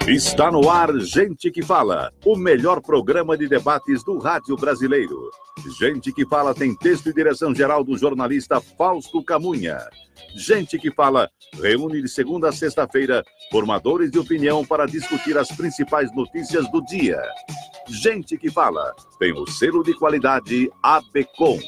Está no ar Gente que Fala, o melhor programa de debates do rádio brasileiro. Gente que Fala tem texto e direção geral do jornalista Fausto Camunha. Gente que Fala reúne de segunda a sexta-feira formadores de opinião para discutir as principais notícias do dia. Gente que Fala tem o selo de qualidade ABCOM.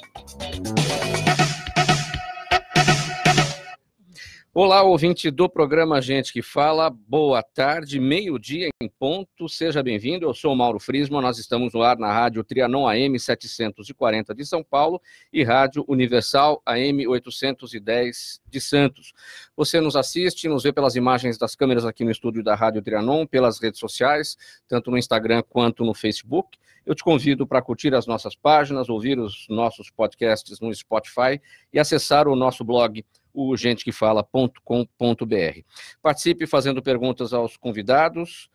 Olá, ouvinte do programa Gente que Fala, boa tarde, meio-dia em ponto, seja bem-vindo, eu sou o Mauro Frisman, nós estamos no ar na Rádio Trianon AM 740 de São Paulo e Rádio Universal AM 810 de Santos. Você nos assiste, nos vê pelas imagens das câmeras aqui no estúdio da Rádio Trianon, pelas redes sociais, tanto no Instagram quanto no Facebook. Eu te convido para curtir as nossas páginas, ouvir os nossos podcasts no Spotify e acessar o nosso blog, o gentequefala.com.br. Participe fazendo perguntas aos convidados,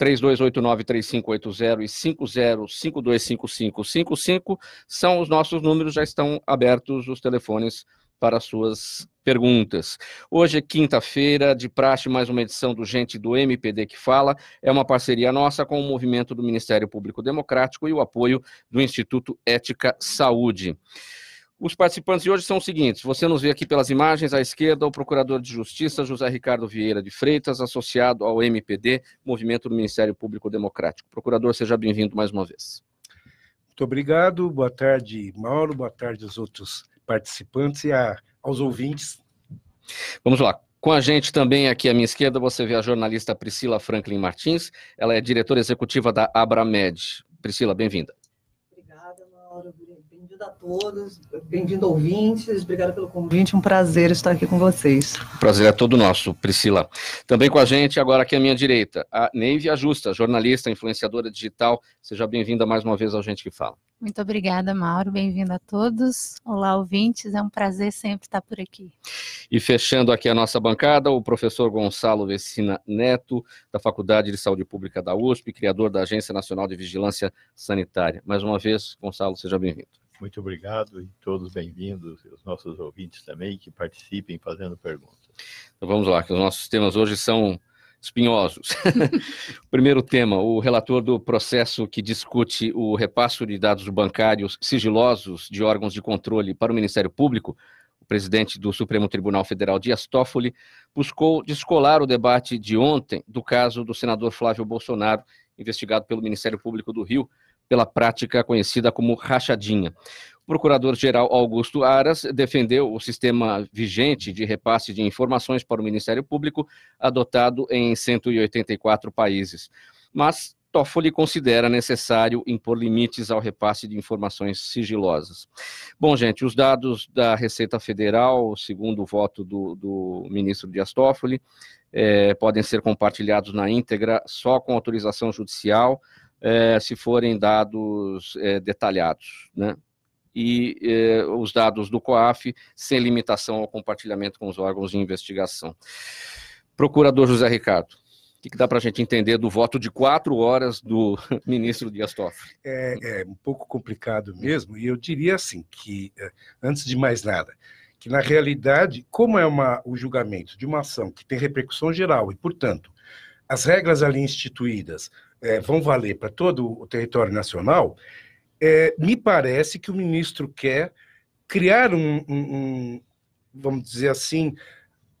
3289-3580 e 50525555 são os nossos números, já estão abertos os telefones para suas perguntas. Hoje é quinta-feira, de praxe, mais uma edição do Gente do MPD que Fala, é uma parceria nossa com o movimento do Ministério Público Democrático e o apoio do Instituto Ética Saúde. Os participantes de hoje são os seguintes, você nos vê aqui pelas imagens, à esquerda, o Procurador de Justiça, José Ricardo Vieira de Freitas, associado ao MPD, Movimento do Ministério Público Democrático. Procurador, seja bem-vindo mais uma vez. Muito obrigado, boa tarde, Mauro, boa tarde aos outros participantes e aos ouvintes. Vamos lá. Com a gente também aqui à minha esquerda, você vê a jornalista Priscila Franklin Martins, ela é diretora executiva da Abramed. Priscila, bem-vinda. Obrigada, Mauro. Bem-vindo a todos, bem-vindo ouvintes, obrigada pelo convite, um prazer estar aqui com vocês. O prazer é todo nosso, Priscila. Também com a gente, agora aqui à minha direita, a Neive Ajusta, jornalista, influenciadora digital, seja bem-vinda mais uma vez ao Gente que Fala. Muito obrigada, Mauro, bem-vindo a todos. Olá, ouvintes, é um prazer sempre estar por aqui. E fechando aqui a nossa bancada, o professor Gonçalo Vecina Neto, da Faculdade de Saúde Pública da USP, criador da Agência Nacional de Vigilância Sanitária. Mais uma vez, Gonçalo, seja bem-vindo. Muito obrigado e todos bem-vindos, os nossos ouvintes também, que participem fazendo perguntas. Então vamos lá, que os nossos temas hoje são espinhosos. Primeiro tema, o relator do processo que discute o repasse de dados bancários sigilosos de órgãos de controle para o Ministério Público, o presidente do Supremo Tribunal Federal, Dias Toffoli, buscou descolar o debate de ontem do caso do senador Flávio Bolsonaro, investigado pelo Ministério Público do Rio, pela prática conhecida como rachadinha. O procurador-geral Augusto Aras defendeu o sistema vigente de repasse de informações para o Ministério Público, adotado em 184 países. Mas Toffoli considera necessário impor limites ao repasse de informações sigilosas. Bom, gente, os dados da Receita Federal, segundo o voto do ministro Dias Toffoli, podem ser compartilhados na íntegra só com autorização judicial, se forem dados detalhados, né? E os dados do COAF sem limitação ao compartilhamento com os órgãos de investigação. Procurador José Ricardo, o que dá para a gente entender do voto de 4 horas do ministro Dias Toffoli? É um pouco complicado mesmo, e eu diria assim, que, antes de mais nada, que na realidade, como é o julgamento de uma ação que tem repercussão geral, e portanto, as regras ali instituídas vão valer para todo o território nacional, me parece que o ministro quer criar vamos dizer assim,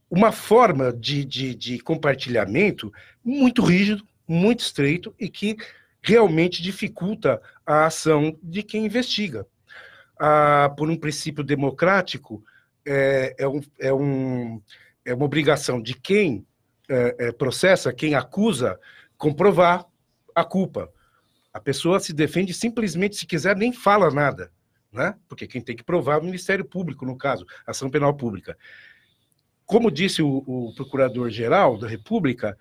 uma forma de compartilhamento muito rígido, muito estreito e que realmente dificulta a ação de quem investiga. Por um princípio democrático, é uma obrigação de quem processa, quem acusa, comprovar a culpa. A pessoa se defende simplesmente, se quiser, nem fala nada, né? Porque quem tem que provar é o Ministério Público, no caso, ação penal pública. Como disse o Procurador-Geral da República,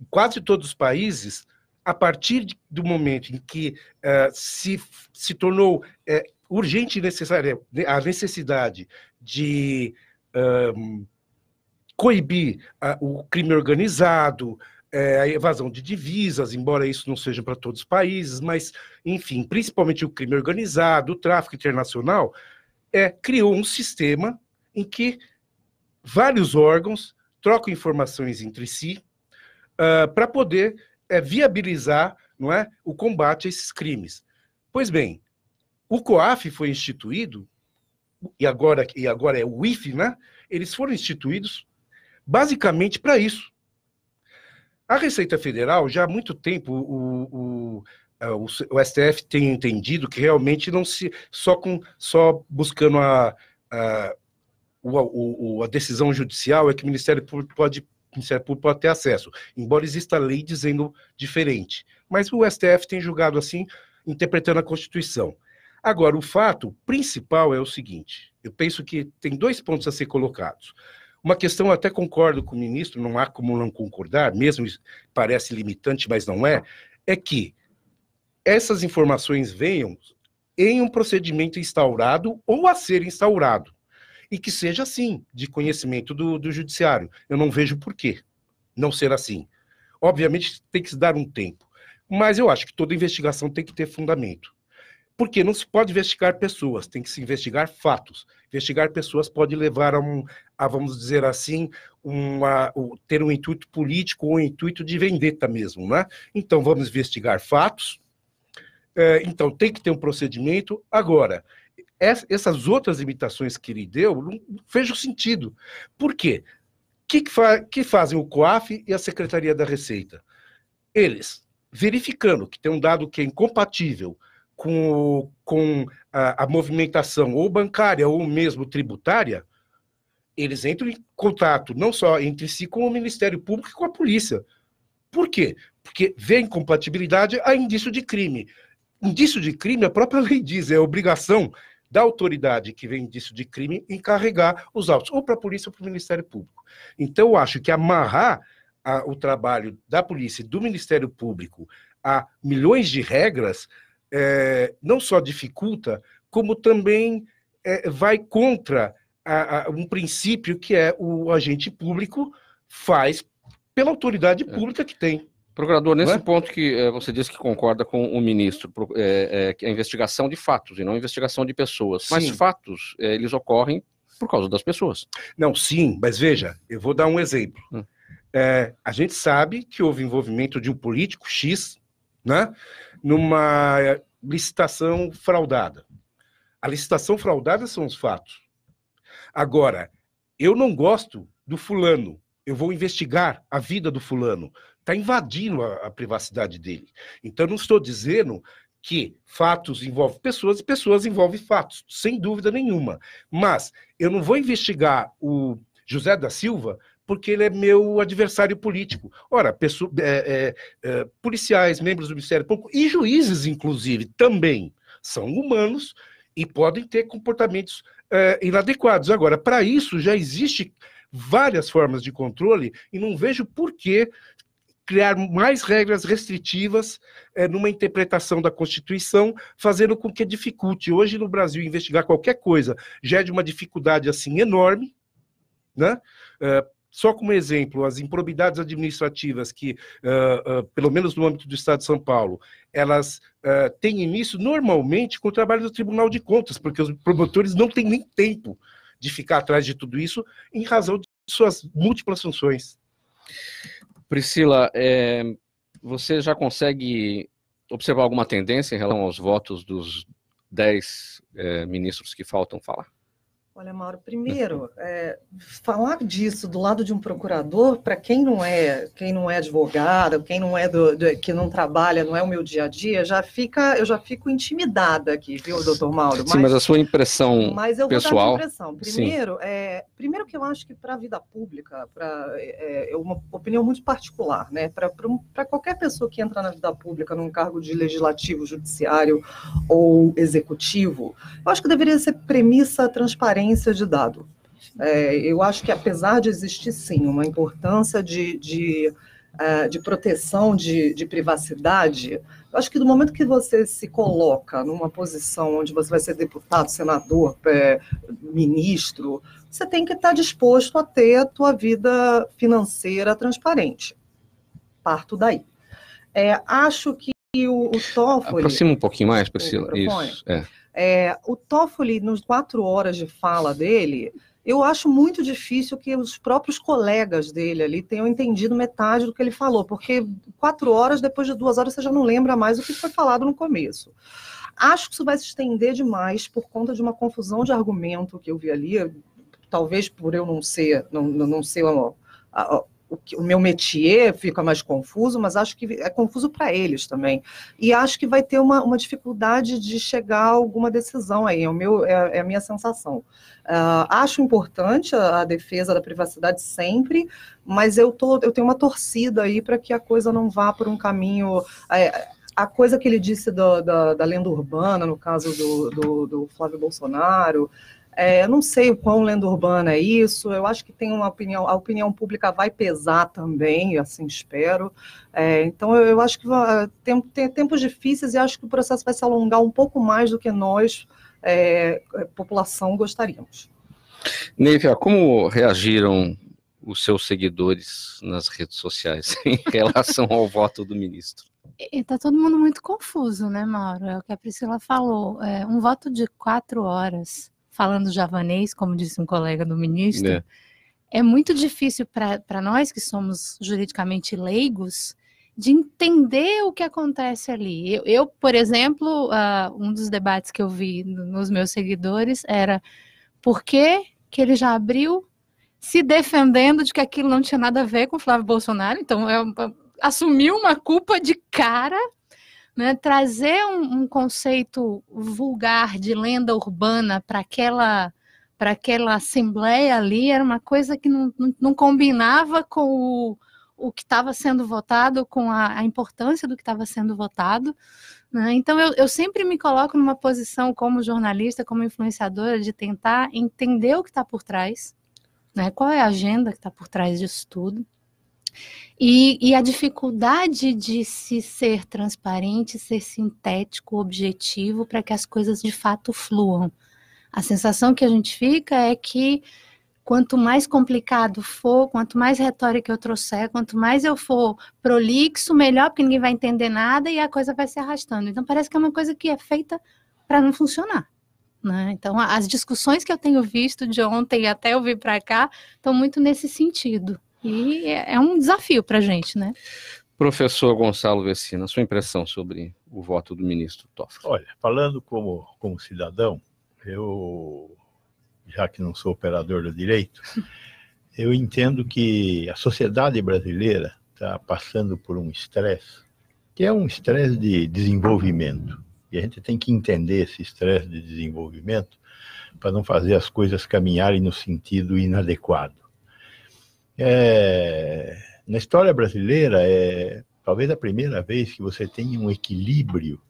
quase todos os países, a partir do momento em que se tornou urgente e necessária a necessidade de coibir o crime organizado, a evasão de divisas, embora isso não seja para todos os países, mas, enfim, principalmente o crime organizado, o tráfico internacional, criou um sistema em que vários órgãos trocam informações entre si, para poder viabilizar, não é, o combate a esses crimes. Pois bem, o COAF foi instituído, e agora é o IFE, né? Eles foram instituídos basicamente para isso. A Receita Federal, já há muito tempo, o STF tem entendido que realmente não se só buscando a decisão judicial é que o Ministério Público pode ter acesso, embora exista lei dizendo diferente. Mas o STF tem julgado assim, interpretando a Constituição. Agora, o fato principal é o seguinte, eu penso que tem 2 pontos a ser colocados. Uma questão, eu até concordo com o ministro, não há como não concordar, mesmo parece limitante, mas não é que essas informações venham em um procedimento instaurado ou a ser instaurado, e que seja assim, de conhecimento do judiciário. Eu não vejo por que não ser assim. Obviamente, tem que se dar um tempo, mas eu acho que toda investigação tem que ter fundamento. Porque não se pode investigar pessoas, tem que se investigar fatos. Investigar pessoas pode levar a vamos dizer assim, ter um intuito político ou um intuito de vendetta mesmo, né? Então, vamos investigar fatos. Então, tem que ter um procedimento. Agora, essas outras limitações que ele deu, não vejo sentido. Por quê? Que fazem o COAF e a Secretaria da Receita? Eles, verificando que tem um dado que é incompatível com a movimentação ou bancária ou mesmo tributária, eles entram em contato não só entre si com o Ministério Público e com a polícia. Por quê? Porque vê incompatibilidade a indício de crime. Indício de crime, a própria lei diz, é obrigação da autoridade que vê indício de crime encarregar os autos, ou para a polícia ou para o Ministério Público. Então, eu acho que amarrar o trabalho da polícia e do Ministério Público a milhões de regras não só dificulta, como também vai contra um princípio que é o agente público faz pela autoridade pública que tem. Procurador, nesse ponto que você disse que concorda com o ministro, que é a investigação de fatos e não a investigação de pessoas. Sim. Mas fatos, eles ocorrem por causa das pessoas. Não, sim, mas veja, eu vou dar um exemplo. A gente sabe que houve envolvimento de um político X, né, numa licitação fraudada. A licitação fraudada são os fatos. Agora, eu não gosto do fulano, eu vou investigar a vida do fulano. Está invadindo a privacidade dele. Então, não estou dizendo que fatos envolvem pessoas e pessoas envolvem fatos, sem dúvida nenhuma. Mas eu não vou investigar o José da Silva porque ele é meu adversário político. Ora, policiais, membros do Ministério Público e juízes, inclusive, também são humanos e podem ter comportamentos inadequados. Agora, para isso já existe várias formas de controle e não vejo por que criar mais regras restritivas numa interpretação da Constituição, fazendo com que dificulte. Hoje, no Brasil, investigar qualquer coisa já é de uma dificuldade assim enorme, né? Só como exemplo, as improbidades administrativas que, pelo menos no âmbito do Estado de São Paulo, elas têm início normalmente com o trabalho do Tribunal de Contas, porque os promotores não têm nem tempo de ficar atrás de tudo isso em razão de suas múltiplas funções. Priscila, você já consegue observar alguma tendência em relação aos votos dos 10 ministros que faltam falar? Olha, Mauro, primeiro, falar disso do lado de um procurador, para quem não é advogado, quem não é que não trabalha, não é o meu dia a dia, eu já fico intimidada aqui, viu, doutor Mauro? Sim, mas a sua impressão pessoal... Mas eu vou dar a impressão. Primeiro que eu acho que para a vida pública, é uma opinião muito particular, né? Para qualquer pessoa que entra na vida pública num cargo de legislativo, judiciário ou executivo, eu acho que deveria ser premissa transparente de dado. Eu acho que, apesar de existir, sim, uma importância de proteção de privacidade, eu acho que do momento que você se coloca numa posição onde você vai ser deputado, senador, ministro, você tem que estar disposto a ter a tua vida financeira transparente. Parto daí. Acho que o Toffoli... Aproxima um pouquinho mais, Priscila. Isso, o Toffoli, nas 4 horas de fala dele, Eu acho muito difícil que os próprios colegas dele ali tenham entendido metade do que ele falou, porque 4 horas, depois de 2 horas, você já não lembra mais o que foi falado no começo. Acho que isso vai se estender demais por conta de uma confusão de argumento que eu vi ali, talvez por eu não ser o meu métier fica mais confuso, mas acho que é confuso para eles também. E acho que vai ter uma dificuldade de chegar a alguma decisão aí, é a minha sensação. Acho importante a defesa da privacidade sempre, mas eu tenho uma torcida aí para que a coisa não vá por um caminho... A coisa que ele disse da lenda urbana, no caso do Flávio Bolsonaro... eu não sei o quão lenda urbana é isso, eu acho que tem a opinião pública vai pesar também, assim espero. Então eu acho que tem tempos difíceis e acho que o processo vai se alongar um pouco mais do que nós, população, gostaríamos. Nívia, como reagiram os seus seguidores nas redes sociais em relação ao voto do ministro? Está todo mundo muito confuso, né, Mauro? É o que a Priscila falou, um voto de 4 horas... falando javanês, como disse um colega do ministro, é muito difícil para nós que somos juridicamente leigos de entender o que acontece ali. Eu por exemplo, um dos debates que eu vi nos meus seguidores era por que ele já abriu se defendendo de que aquilo não tinha nada a ver com o Flávio Bolsonaro, então assumiu uma culpa de cara, né, trazer um conceito vulgar de lenda urbana para aquela assembleia ali era uma coisa que não combinava com o que estava sendo votado, com a importância do que estava sendo votado, né? Então eu sempre me coloco numa posição como jornalista, como influenciadora, de tentar entender o que está por trás, né, qual é a agenda que está por trás disso tudo. E a dificuldade de se ser transparente, ser sintético, objetivo, para que as coisas de fato fluam. A sensação que a gente fica é que quanto mais complicado for, quanto mais retórica eu trouxer, quanto mais eu for prolixo, melhor, porque ninguém vai entender nada e a coisa vai se arrastando. Então parece que é uma coisa que é feita para não funcionar, né? Então as discussões que eu tenho visto de ontem até eu vir para cá estão muito nesse sentido. E é um desafio para a gente, né? Professor Gonçalo Vecina, sua impressão sobre o voto do ministro Toffoli? Olha, falando como cidadão, eu, já que não sou operador do direito, eu entendo que a sociedade brasileira está passando por um estresse, que é um estresse de desenvolvimento. E a gente tem que entender esse estresse de desenvolvimento para não fazer as coisas caminharem no sentido inadequado. Na história brasileira, talvez a primeira vez que você tem um equilíbrio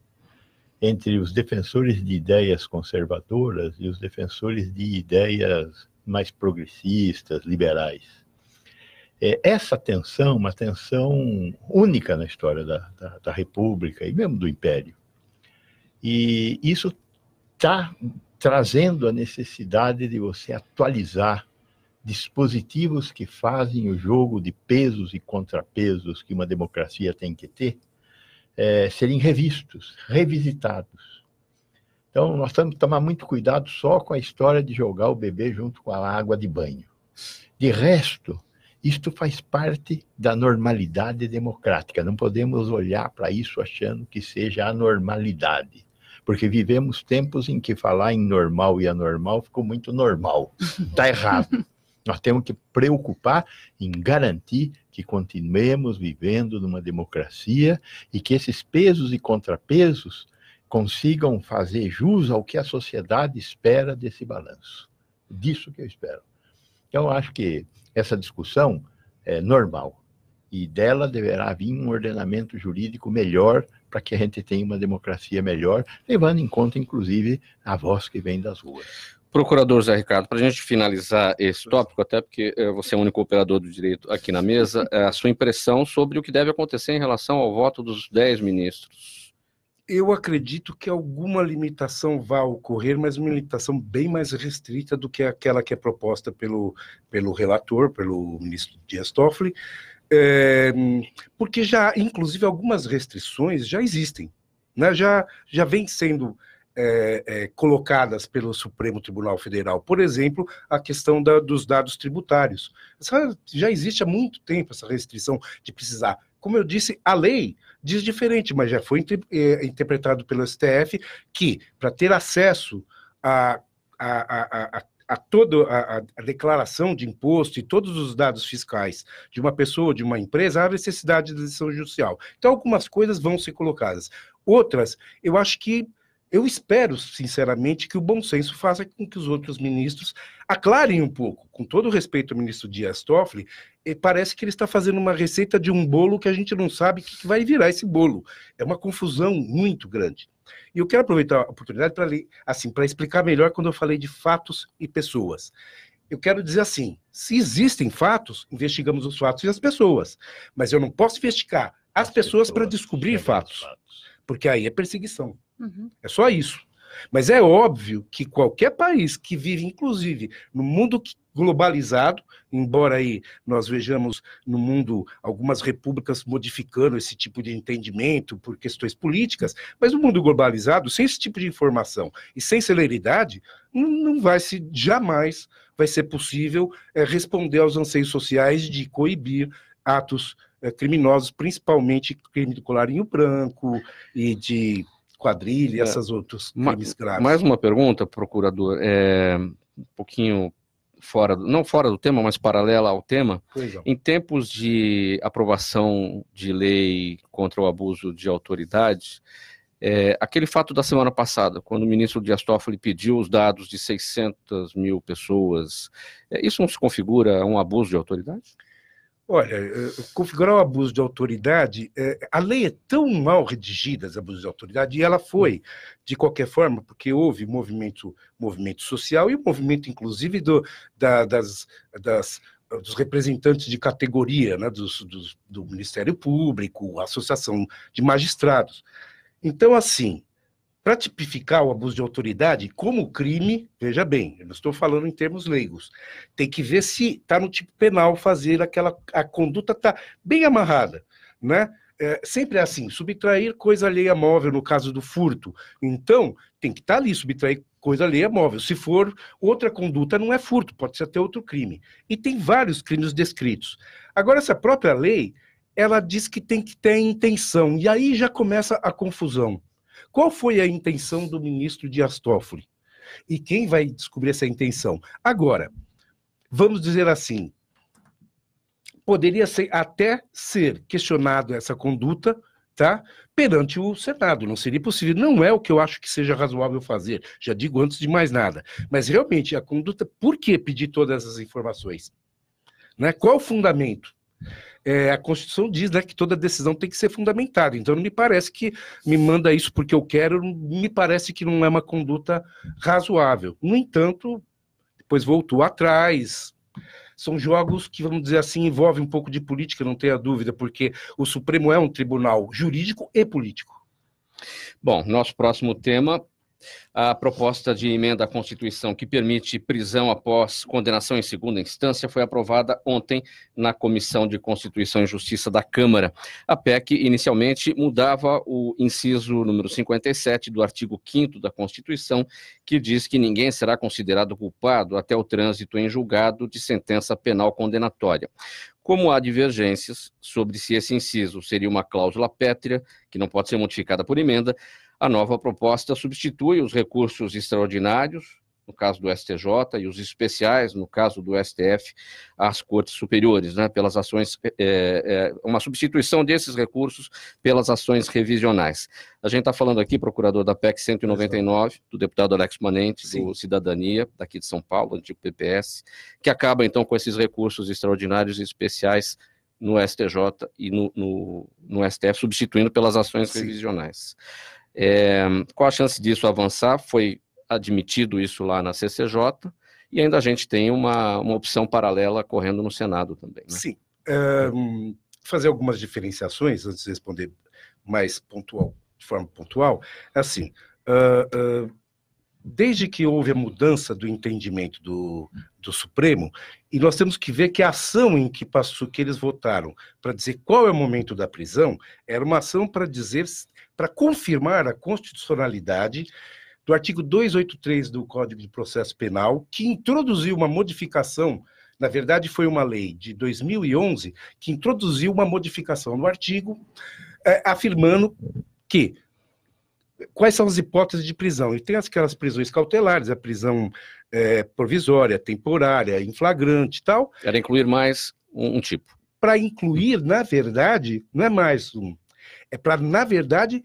entre os defensores de ideias conservadoras e os defensores de ideias mais progressistas, liberais. Essa tensão, uma tensão única na história da República e mesmo do Império. E isso está trazendo a necessidade de você atualizar dispositivos que fazem o jogo de pesos e contrapesos que uma democracia tem que ter, serem revistos, revisitados. Então, nós temos que tomar muito cuidado só com a história de jogar o bebê junto com a água de banho. De resto, isto faz parte da normalidade democrática. Não podemos olhar para isso achando que seja a normalidade, porque vivemos tempos em que falar em normal e anormal ficou muito normal. Está errado. Nós temos que preocupar em garantir que continuemos vivendo numa democracia e que esses pesos e contrapesos consigam fazer jus ao que a sociedade espera desse balanço. Disso que eu espero. Então, eu acho que essa discussão é normal e dela deverá vir um ordenamento jurídico melhor para que a gente tenha uma democracia melhor, levando em conta, inclusive, a voz que vem das ruas. Procurador Zé Ricardo, para a gente finalizar esse tópico, até porque você é o único operador do direito aqui na mesa, a sua impressão sobre o que deve acontecer em relação ao voto dos 10 ministros. Eu acredito que alguma limitação vai ocorrer, mas uma limitação bem mais restrita do que aquela que é proposta pelo relator, pelo ministro Dias Toffoli, porque já, inclusive, algumas restrições já existem, né? Já vem sendo colocadas pelo Supremo Tribunal Federal. Por exemplo, a questão dos dados tributários. Já existe há muito tempo essa restrição de precisar. Como eu disse, a lei diz diferente, mas já foi interpretado pelo STF que, para ter acesso a toda a declaração de imposto e todos os dados fiscais de uma pessoa ou de uma empresa, há necessidade de decisão judicial. Então, algumas coisas vão ser colocadas. Outras, eu espero, sinceramente, que o bom senso faça com que os outros ministros aclarem um pouco. Com todo o respeito ao ministro Dias Toffoli, parece que ele está fazendo uma receita de um bolo que a gente não sabe o que vai virar esse bolo. É uma confusão muito grande. E eu quero aproveitar a oportunidade para explicar melhor quando eu falei de fatos e pessoas. Eu quero dizer assim, se existem fatos, investigamos os fatos e as pessoas. Mas eu não posso investigar as pessoas para descobrir fatos, porque aí é perseguição. É só isso. Mas é óbvio que qualquer país que vive, inclusive, no mundo globalizado, embora aí nós vejamos no mundo algumas repúblicas modificando esse tipo de entendimento por questões políticas, mas no mundo globalizado, sem esse tipo de informação e sem celeridade, jamais vai ser possível responder aos anseios sociais de coibir atos criminosos, principalmente crime do colarinho branco e de quadrilha, essas outros crimes graves. Mais uma pergunta, procurador, um pouquinho não fora do tema, mas paralela ao tema. Em tempos de aprovação de lei contra o abuso de autoridade, aquele fato da semana passada, quando o ministro Dias Toffoli pediu os dados de 600 mil pessoas, isso não se configura um abuso de autoridade? Olha, configurar o abuso de autoridade, a lei é tão mal redigida, esse abuso de autoridade, e ela foi, de qualquer forma, porque houve movimento social e o movimento, inclusive, dos representantes de categoria, né, do Ministério Público, a Associação de Magistrados. Então, assim, para tipificar o abuso de autoridade como crime, veja bem, eu não estou falando em termos leigos, tem que ver se está no tipo penal fazer a conduta está bem amarrada, né? Sempre é assim, subtrair coisa alheia móvel no caso do furto. Então, tem que estar ali, subtrair coisa alheia móvel. Se for outra conduta, não é furto, pode ser até outro crime. E tem vários crimes descritos. Agora, essa própria lei, ela diz que tem que ter intenção, e aí já começa a confusão. Qual foi a intenção do ministro Dias Toffoli? E quem vai descobrir essa intenção? Agora, vamos dizer assim, poderia até ser questionado essa conduta, tá, perante o Senado. Não seria possível. Não é o que eu acho que seja razoável fazer. Já digo antes de mais nada. Mas, realmente, a conduta... Por que pedir todas essas informações? Né? Qual o fundamento? A Constituição diz, né, que toda decisão tem que ser fundamentada, então não me parece que me manda isso porque eu quero, me parece que não é uma conduta razoável. No entanto, depois voltou atrás, são jogos que, vamos dizer assim, envolvem um pouco de política, não tenha dúvida, porque o Supremo é um tribunal jurídico e político. Bom, nosso próximo tema... A proposta de emenda à Constituição que permite prisão após condenação em segunda instância foi aprovada ontem na Comissão de Constituição e Justiça da Câmara. A PEC inicialmente mudava o inciso número 57 do artigo 5º da Constituição, que diz que ninguém será considerado culpado até o trânsito em julgado de sentença penal condenatória. Como há divergências sobre se esse inciso seria uma cláusula pétrea, que não pode ser modificada por emenda, a nova proposta substitui os recursos extraordinários, no caso do STJ, e os especiais, no caso do STF, às cortes superiores, né, pelas ações, uma substituição desses recursos pelas ações revisionais. A gente está falando aqui, procurador, da PEC 199, do deputado Alex Manente, do Cidadania, daqui de São Paulo, antigo PPS, que acaba, então, com esses recursos extraordinários e especiais no STJ e no STF, substituindo pelas ações revisionais. Qual a chance disso avançar? Foi admitido isso lá na CCJ, e ainda a gente tem uma opção paralela correndo no Senado também, né? Sim. Fazer algumas diferenciações, antes de responder mais pontual, de forma pontual, assim, desde que houve a mudança do entendimento do Supremo, e nós temos que ver que a ação em que passou, que eles votaram para dizer qual é o momento da prisão, era uma ação para confirmar a constitucionalidade do artigo 283 do Código de Processo Penal, que introduziu uma modificação, na verdade foi uma lei de 2011, que introduziu uma modificação no artigo, afirmando que quais são as hipóteses de prisão. E tem aquelas prisões cautelares, a prisão provisória, temporária, em flagrante e tal. Era incluir mais um tipo. Para incluir, na verdade, não é mais um. É para, na verdade,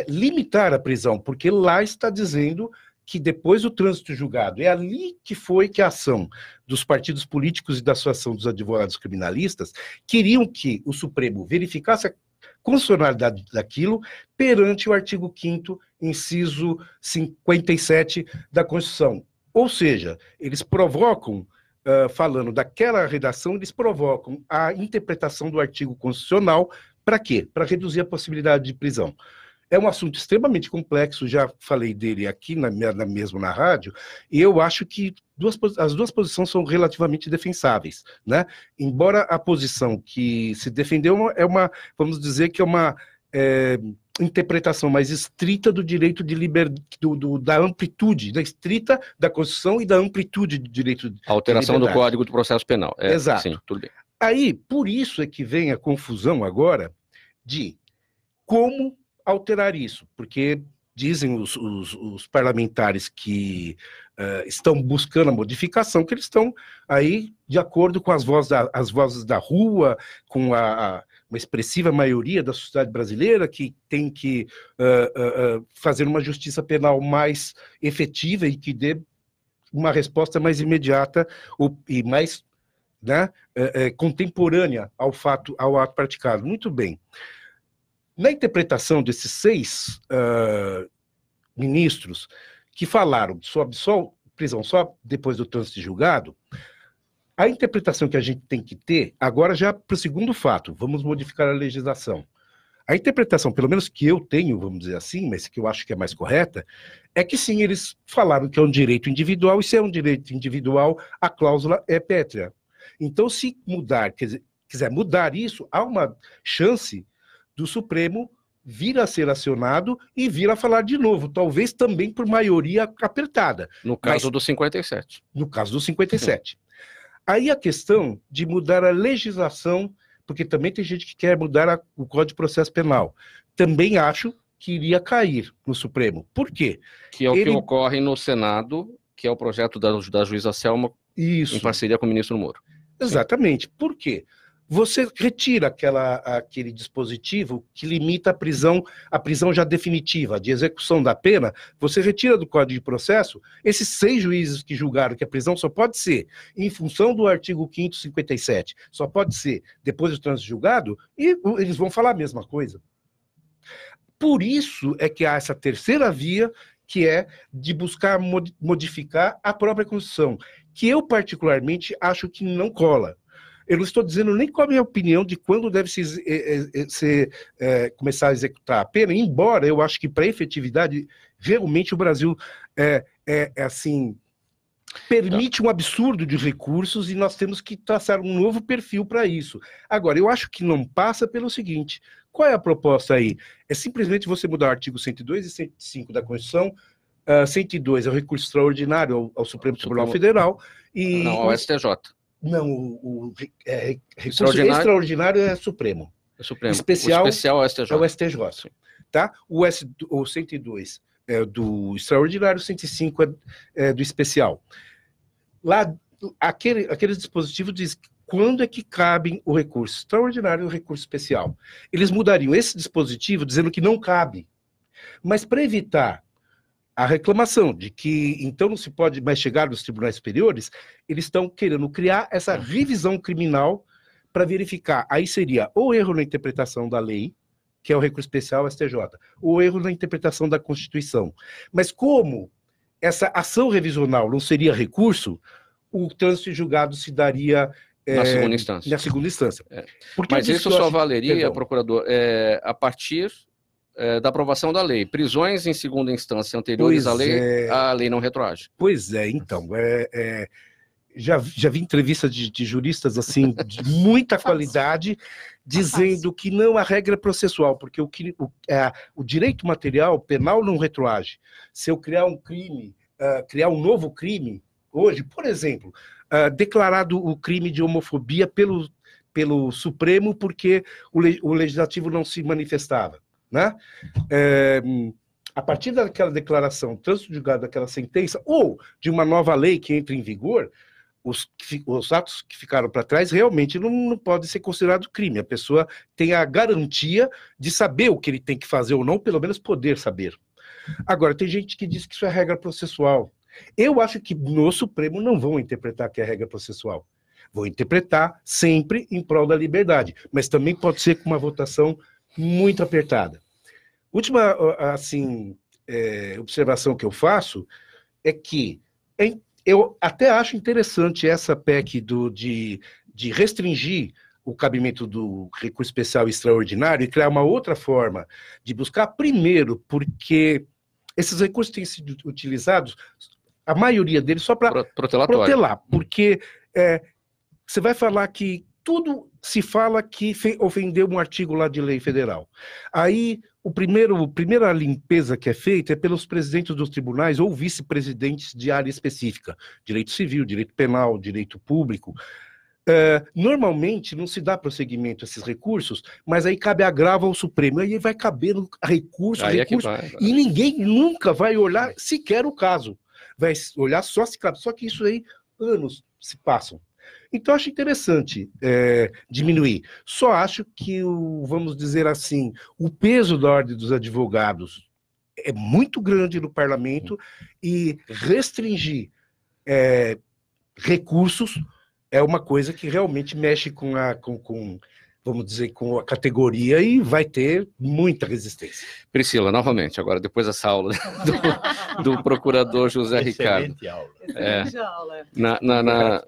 limitar a prisão, porque lá está dizendo que depois do trânsito julgado, é ali que a ação dos partidos políticos e da Associação dos Advogados Criminalistas queriam que o Supremo verificasse a constitucionalidade daquilo perante o artigo 5º, inciso 57 da Constituição. Ou seja, eles provocam, falando daquela redação, eles provocam a interpretação do artigo constitucional para quê? Para reduzir a possibilidade de prisão. É um assunto extremamente complexo, já falei dele aqui mesmo na rádio, e eu acho que as duas posições são relativamente defensáveis, né? Embora a posição que se defendeu vamos dizer que é uma interpretação mais estrita do direito de da amplitude, da estrita da Constituição e da amplitude do direito de a alteração do Código do Processo Penal. Exato. Sim, tudo bem. Aí, por isso é que vem a confusão agora de como alterar isso, porque dizem os parlamentares que estão buscando a modificação, que eles estão aí de acordo com as vozes da rua, com uma expressiva maioria da sociedade brasileira que tem que fazer uma justiça penal mais efetiva e que dê uma resposta mais imediata e mais, né, contemporânea ao ato praticado. Muito bem. Na interpretação desses 6 ministros que falaram sobre prisão só depois do trânsito julgado, a interpretação que a gente tem que ter, agora já para o segundo fato, vamos modificar a legislação. A interpretação, pelo menos que eu tenho, vamos dizer assim, mas que eu acho que é mais correta, é que sim, eles falaram que é um direito individual, e se é um direito individual, a cláusula é pétrea. Então, se quiser mudar isso, há uma chance do Supremo vir a ser acionado e vir a falar de novo, talvez também por maioria apertada. No caso do 57. No caso do 57. Sim. Aí a questão de mudar a legislação, porque também tem gente que quer mudar o Código de Processo Penal. Também acho que iria cair no Supremo. Por quê? Que é o que ocorre no Senado, que é o projeto da juíza Selma, em parceria com o ministro Moro. Exatamente. Sim. Por quê? Você retira aquele dispositivo que limita a prisão já definitiva, de execução da pena, você retira do Código de Processo esses 6 juízes que julgaram que a prisão só pode ser em função do artigo 5º 57, só pode ser depois do trânsito julgado, e eles vão falar a mesma coisa. Por isso é que há essa terceira via, que é de buscar modificar a própria Constituição, que eu particularmente acho que não cola. Eu não estou dizendo nem qual é a minha opinião de quando deve começar a executar a pena, embora eu acho que para efetividade, realmente o Brasil assim, permite um absurdo de recursos e nós temos que traçar um novo perfil para isso. Agora, eu acho que não passa pelo seguinte, qual é a proposta aí? É simplesmente você mudar o artigo 102 e 105 da Constituição, 102 é o recurso extraordinário ao Supremo Tribunal Federal e... Não, ao STJ. Não, o recurso extraordinário é Supremo. É Supremo. Especial, o especial é o STJ. É o STJ. Tá? O 102 é do extraordinário, o 105 é do especial. Lá, aqueles dispositivos dizem quando é que cabem o recurso extraordinário e o recurso especial. Eles mudariam esse dispositivo dizendo que não cabe. Mas para evitar a reclamação de que então não se pode mais chegar nos tribunais superiores, eles estão querendo criar essa revisão criminal para verificar. Aí seria ou erro na interpretação da lei, que é o recurso especial STJ, ou erro na interpretação da Constituição. Mas como essa ação revisional não seria recurso, o trânsito julgado se daria... na segunda instância. Na segunda instância. Mas isso só valeria, procurador, a partir... da aprovação da lei. Prisões em segunda instância anteriores à lei, a lei não retroage. Pois é, então. já vi entrevistas de juristas assim de muita qualidade dizendo que não, a regra é processual, porque o direito material penal não retroage. Se eu criar um crime, criar um novo crime, hoje, por exemplo, declarado o crime de homofobia pelo Supremo porque o Legislativo não se manifestava, né? A partir daquela declaração, transjugada daquela sentença, ou de uma nova lei que entra em vigor, os atos que ficaram para trás realmente não podem ser considerados crime. A pessoa tem a garantia de saber o que ele tem que fazer ou não, pelo menos poder saber. Agora, tem gente que diz que isso é regra processual. Eu acho que no Supremo não vão interpretar que é regra processual. Vão interpretar sempre em prol da liberdade, mas também pode ser com uma votação muito apertada. Última, assim, observação que eu faço é que eu até acho interessante essa PEC de restringir o cabimento do recurso especial extraordinário e criar uma outra forma de buscar, primeiro, porque esses recursos têm sido utilizados, a maioria deles, só para protelar, porque você vai falar que tudo se fala que ofendeu um artigo lá de lei federal. Aí, a primeira limpeza que é feita é pelos presidentes dos tribunais ou vice-presidentes de área específica, direito civil, direito penal, direito público. Normalmente não se dá prosseguimento a esses recursos, mas aí cabe agravo ao Supremo, aí vai caber recurso, e ninguém nunca vai olhar sequer o caso. Vai olhar só se cabe, só que isso aí, anos se passam. Então, acho interessante diminuir. Só acho que, vamos dizer assim, o peso da Ordem dos Advogados é muito grande no parlamento e restringir recursos é uma coisa que realmente mexe com vamos dizer, com a categoria e vai ter muita resistência. Priscila, novamente, agora depois dessa aula do procurador José Ricardo. Excelente aula.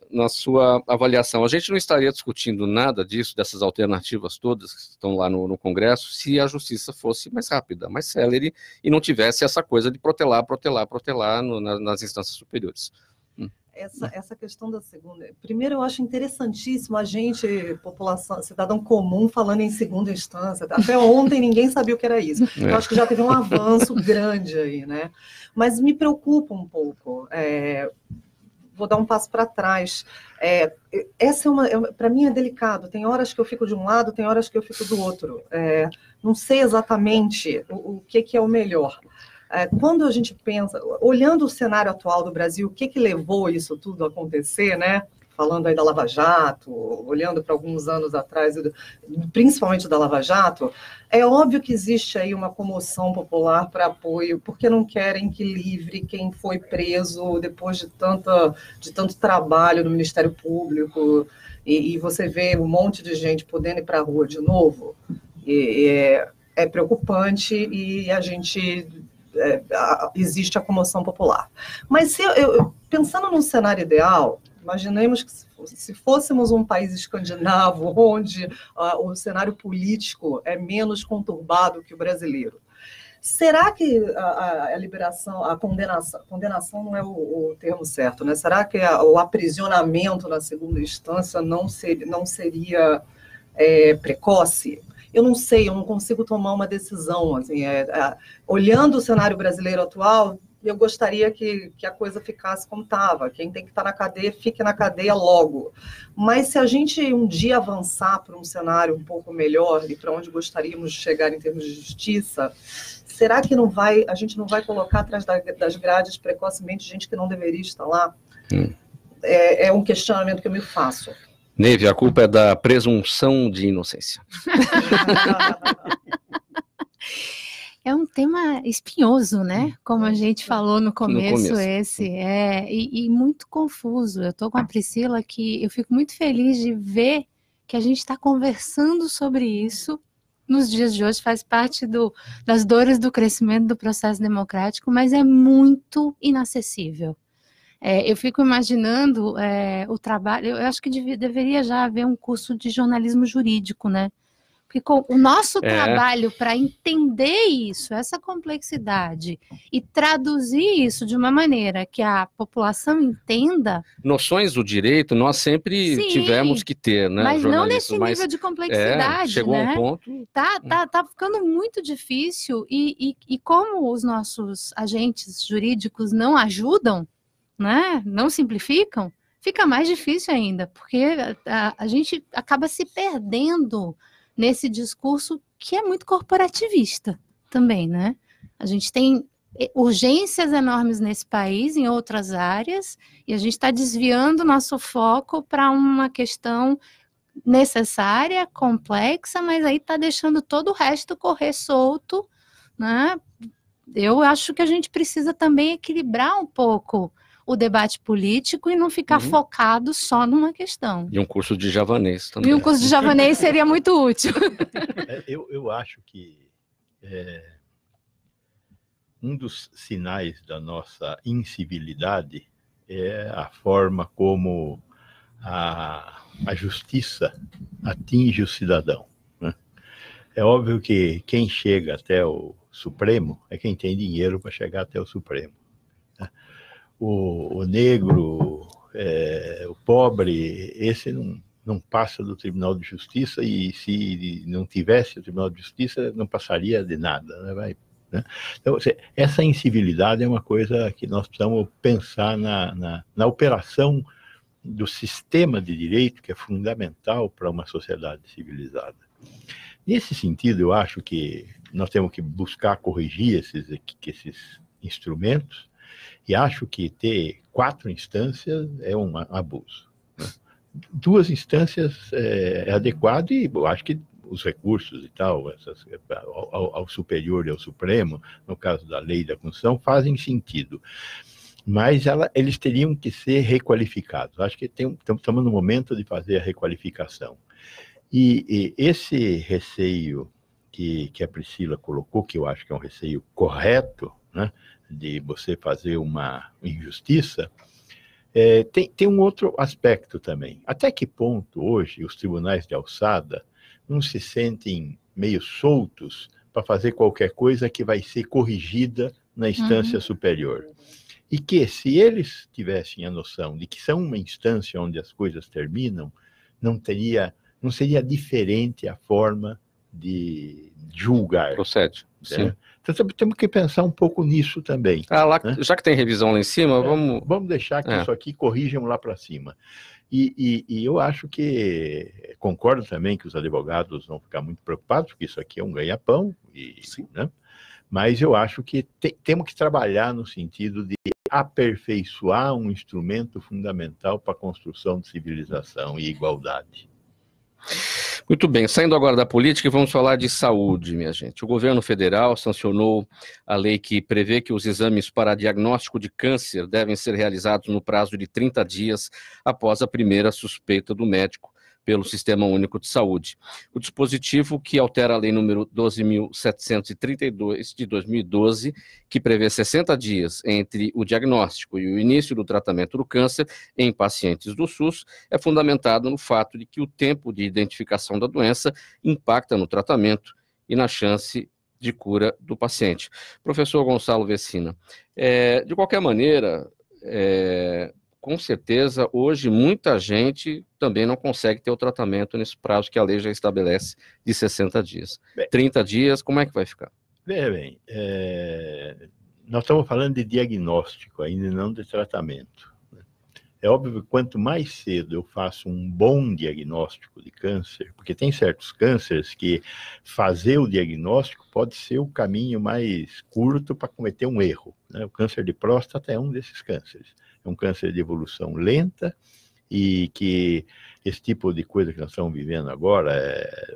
Na sua avaliação, a gente não estaria discutindo nada disso, dessas alternativas todas que estão lá no Congresso, se a justiça fosse mais rápida, mais célere e não tivesse essa coisa de protelar nas instâncias superiores. Essa questão da segunda... Primeiro, eu acho interessantíssimo a gente, população, cidadão comum, falando em segunda instância. Até ontem ninguém sabia o que era isso. Eu acho que já teve um avanço grande aí, né? Mas me preocupa um pouco. Vou dar um passo para trás. Essa para mim é delicado. Tem horas que eu fico de um lado, tem horas que eu fico do outro. Não sei exatamente o que é o melhor. Quando a gente pensa, olhando o cenário atual do Brasil, o que levou isso tudo a acontecer, né? Falando aí da Lava Jato, olhando para alguns anos atrás, principalmente da Lava Jato, é óbvio que existe aí uma comoção popular para apoio, porque não querem que livre quem foi preso depois de tanto trabalho no Ministério Público, e você vê um monte de gente podendo ir para a rua de novo, é preocupante e a gente... existe a comoção popular. Mas pensando num cenário ideal, imaginemos que se fôssemos um país escandinavo, onde o cenário político é menos conturbado que o brasileiro, será que a liberação, a condenação não é o termo certo, né? Será que o aprisionamento na segunda instância não seria precoce? Eu não sei, eu não consigo tomar uma decisão. Assim, olhando o cenário brasileiro atual, eu gostaria que a coisa ficasse como estava. Quem tem que estar na cadeia, fique na cadeia logo. Mas se a gente um dia avançar para um cenário um pouco melhor e para onde gostaríamos de chegar em termos de justiça, será que a gente não vai colocar atrás das grades precocemente gente que não deveria estar lá? É um questionamento que eu me faço. Neive, a culpa é da presunção de inocência. É um tema espinhoso, né? Como a gente falou no começo. E muito confuso. Eu estou com a Priscila que eu fico muito feliz de ver que a gente está conversando sobre isso nos dias de hoje, faz parte das dores do crescimento do processo democrático, mas é muito inacessível. Eu fico imaginando o trabalho, eu acho que deveria já haver um curso de jornalismo jurídico, né? Porque com o nosso trabalho para entender isso, essa complexidade, e traduzir isso de uma maneira que a população entenda... Noções do direito nós sempre tivemos que ter, né? Mas não nesse nível de complexidade, chegou né? a um ponto... Tá ficando muito difícil, e como os nossos agentes jurídicos não ajudam, né? Não simplificam, fica mais difícil ainda, porque a gente acaba se perdendo nesse discurso que é muito corporativista também, né? A gente tem urgências enormes nesse país, em outras áreas, e a gente está desviando nosso foco para uma questão necessária, complexa, mas aí está deixando todo o resto correr solto, né? Eu acho que a gente precisa também equilibrar um pouco o debate político e não ficar focado só numa questão. E um curso de javanês também. E um curso de javanês seria muito útil. Eu acho que um dos sinais da nossa incivilidade é a forma como a justiça atinge o cidadão, né? É óbvio que quem chega até o Supremo é quem tem dinheiro para chegar até o Supremo, né? O negro, o pobre, esse não passa do Tribunal de Justiça, e se não tivesse o Tribunal de Justiça, não passaria de nada, né? Então, essa incivilidade é uma coisa que nós precisamos pensar na operação do sistema de direito, que é fundamental para uma sociedade civilizada. Nesse sentido, eu acho que nós temos que buscar corrigir esses instrumentos, e acho que ter 4 instâncias é um abuso, né? 2 instâncias é adequado, e eu acho que os recursos e tal, ao superior e ao Supremo, no caso da lei da Constituição, fazem sentido. Mas eles teriam que ser requalificados. Acho que estamos no momento de fazer a requalificação. E esse receio que a Priscila colocou, que eu acho que é um receio correto, né, de você fazer uma injustiça, tem um outro aspecto também. Até que ponto hoje os tribunais de alçada não se sentem meio soltos para fazer qualquer coisa que vai ser corrigida na instância superior? E que, se eles tivessem a noção de que são uma instância onde as coisas terminam, não seria diferente a forma de julgar. Procede, sim. Então, temos que pensar um pouco nisso também. Né? Já que tem revisão lá em cima, vamos deixar que isso aqui corrijam lá para cima. E eu acho que, concordo também que os advogados vão ficar muito preocupados, porque isso aqui é um ganha-pão, né? Mas eu acho que temos que trabalhar no sentido de aperfeiçoar um instrumento fundamental para a construção de civilização e igualdade. Muito bem, saindo agora da política, vamos falar de saúde, minha gente. O governo federal sancionou a lei que prevê que os exames para diagnóstico de câncer devem ser realizados no prazo de 30 dias após a primeira suspeita do médico pelo Sistema Único de Saúde. O dispositivo, que altera a lei número 12.732 de 2012, que prevê 60 dias entre o diagnóstico e o início do tratamento do câncer em pacientes do SUS, é fundamentado no fato de que o tempo de identificação da doença impacta no tratamento e na chance de cura do paciente. Professor Gonçalo Vecina, de qualquer maneira, com certeza, hoje, muita gente também não consegue ter o tratamento nesse prazo que a lei já estabelece de 60 dias. 30 dias, como é que vai ficar? Veja bem, nós estamos falando de diagnóstico ainda, não de tratamento. É óbvio que quanto mais cedo eu faço um bom diagnóstico de câncer, porque tem certos cânceres que fazer o diagnóstico pode ser o caminho mais curto para cometer um erro, né? O câncer de próstata é um desses cânceres. É um câncer de evolução lenta, e que esse tipo de coisa que nós estamos vivendo agora,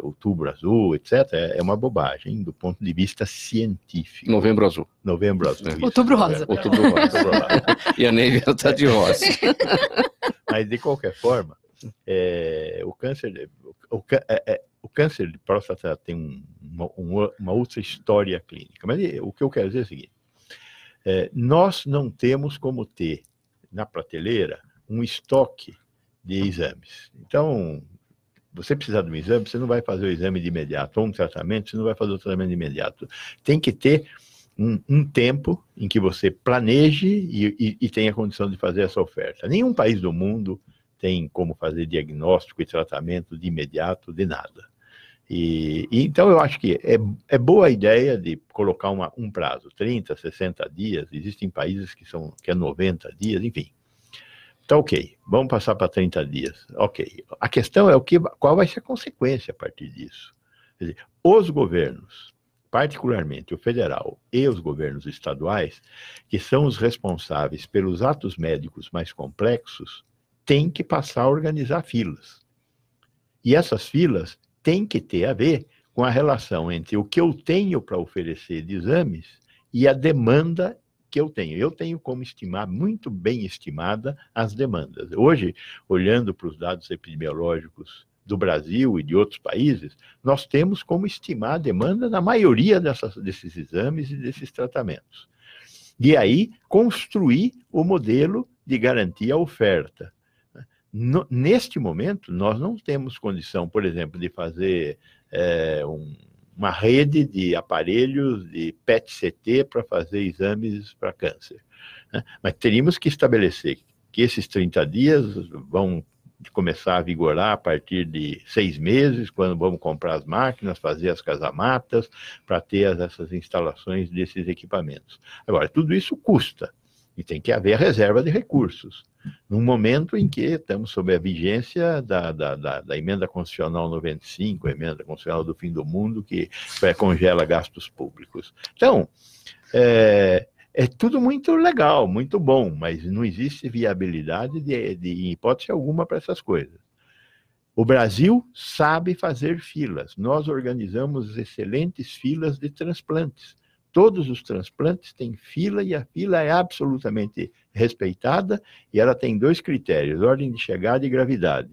outubro azul, etc., é uma bobagem do ponto de vista científico. Novembro azul. Novembro azul. Outubro rosa. Outubro rosa. E a Neiva está de rosa. Mas, de qualquer forma, o câncer de próstata tem uma outra história clínica. Mas o que eu quero dizer é o seguinte: nós não temos como ter na prateleira um estoque de exames. Então, você precisar de um exame, você não vai fazer o exame de imediato, ou um tratamento, você não vai fazer o tratamento de imediato. Tem que ter um tempo em que você planeje e tenha condição de fazer essa oferta. Nenhum país do mundo tem como fazer diagnóstico e tratamento de imediato de nada. Então eu acho que é boa a ideia de colocar um prazo, 30, 60 dias, existem países que é 90 dias, enfim. Tá ok, vamos passar para 30 dias. Ok, a questão é qual vai ser a consequência a partir disso. Quer dizer, os governos, particularmente o federal e os governos estaduais, que são os responsáveis pelos atos médicos mais complexos, têm que passar a organizar filas. E essas filas têm que ter a ver com a relação entre o que eu tenho para oferecer de exames e a demanda que eu tenho. Eu tenho como estimar, muito bem estimada, as demandas. Hoje, olhando para os dados epidemiológicos do Brasil e de outros países, nós temos como estimar a demanda na maioria desses exames e desses tratamentos. E aí, construir o modelo de garantir a oferta. Neste momento, nós não temos condição, por exemplo, de fazer uma rede de aparelhos de PET-CT para fazer exames para câncer, né? Mas teríamos que estabelecer que esses 30 dias vão começar a vigorar a partir de 6 meses, quando vamos comprar as máquinas, fazer as casamatas, para ter essas instalações desses equipamentos. Agora, tudo isso custa, e tem que haver reserva de recursos. Num momento em que estamos sob a vigência da emenda constitucional 95, a emenda constitucional do fim do mundo, que congela gastos públicos. Então, é tudo muito legal, muito bom, mas não existe viabilidade de hipótese alguma para essas coisas. O Brasil sabe fazer filas. Nós organizamos excelentes filas de transplantes. Todos os transplantes têm fila e a fila é absolutamente respeitada e ela tem 2 critérios, ordem de chegada e gravidade.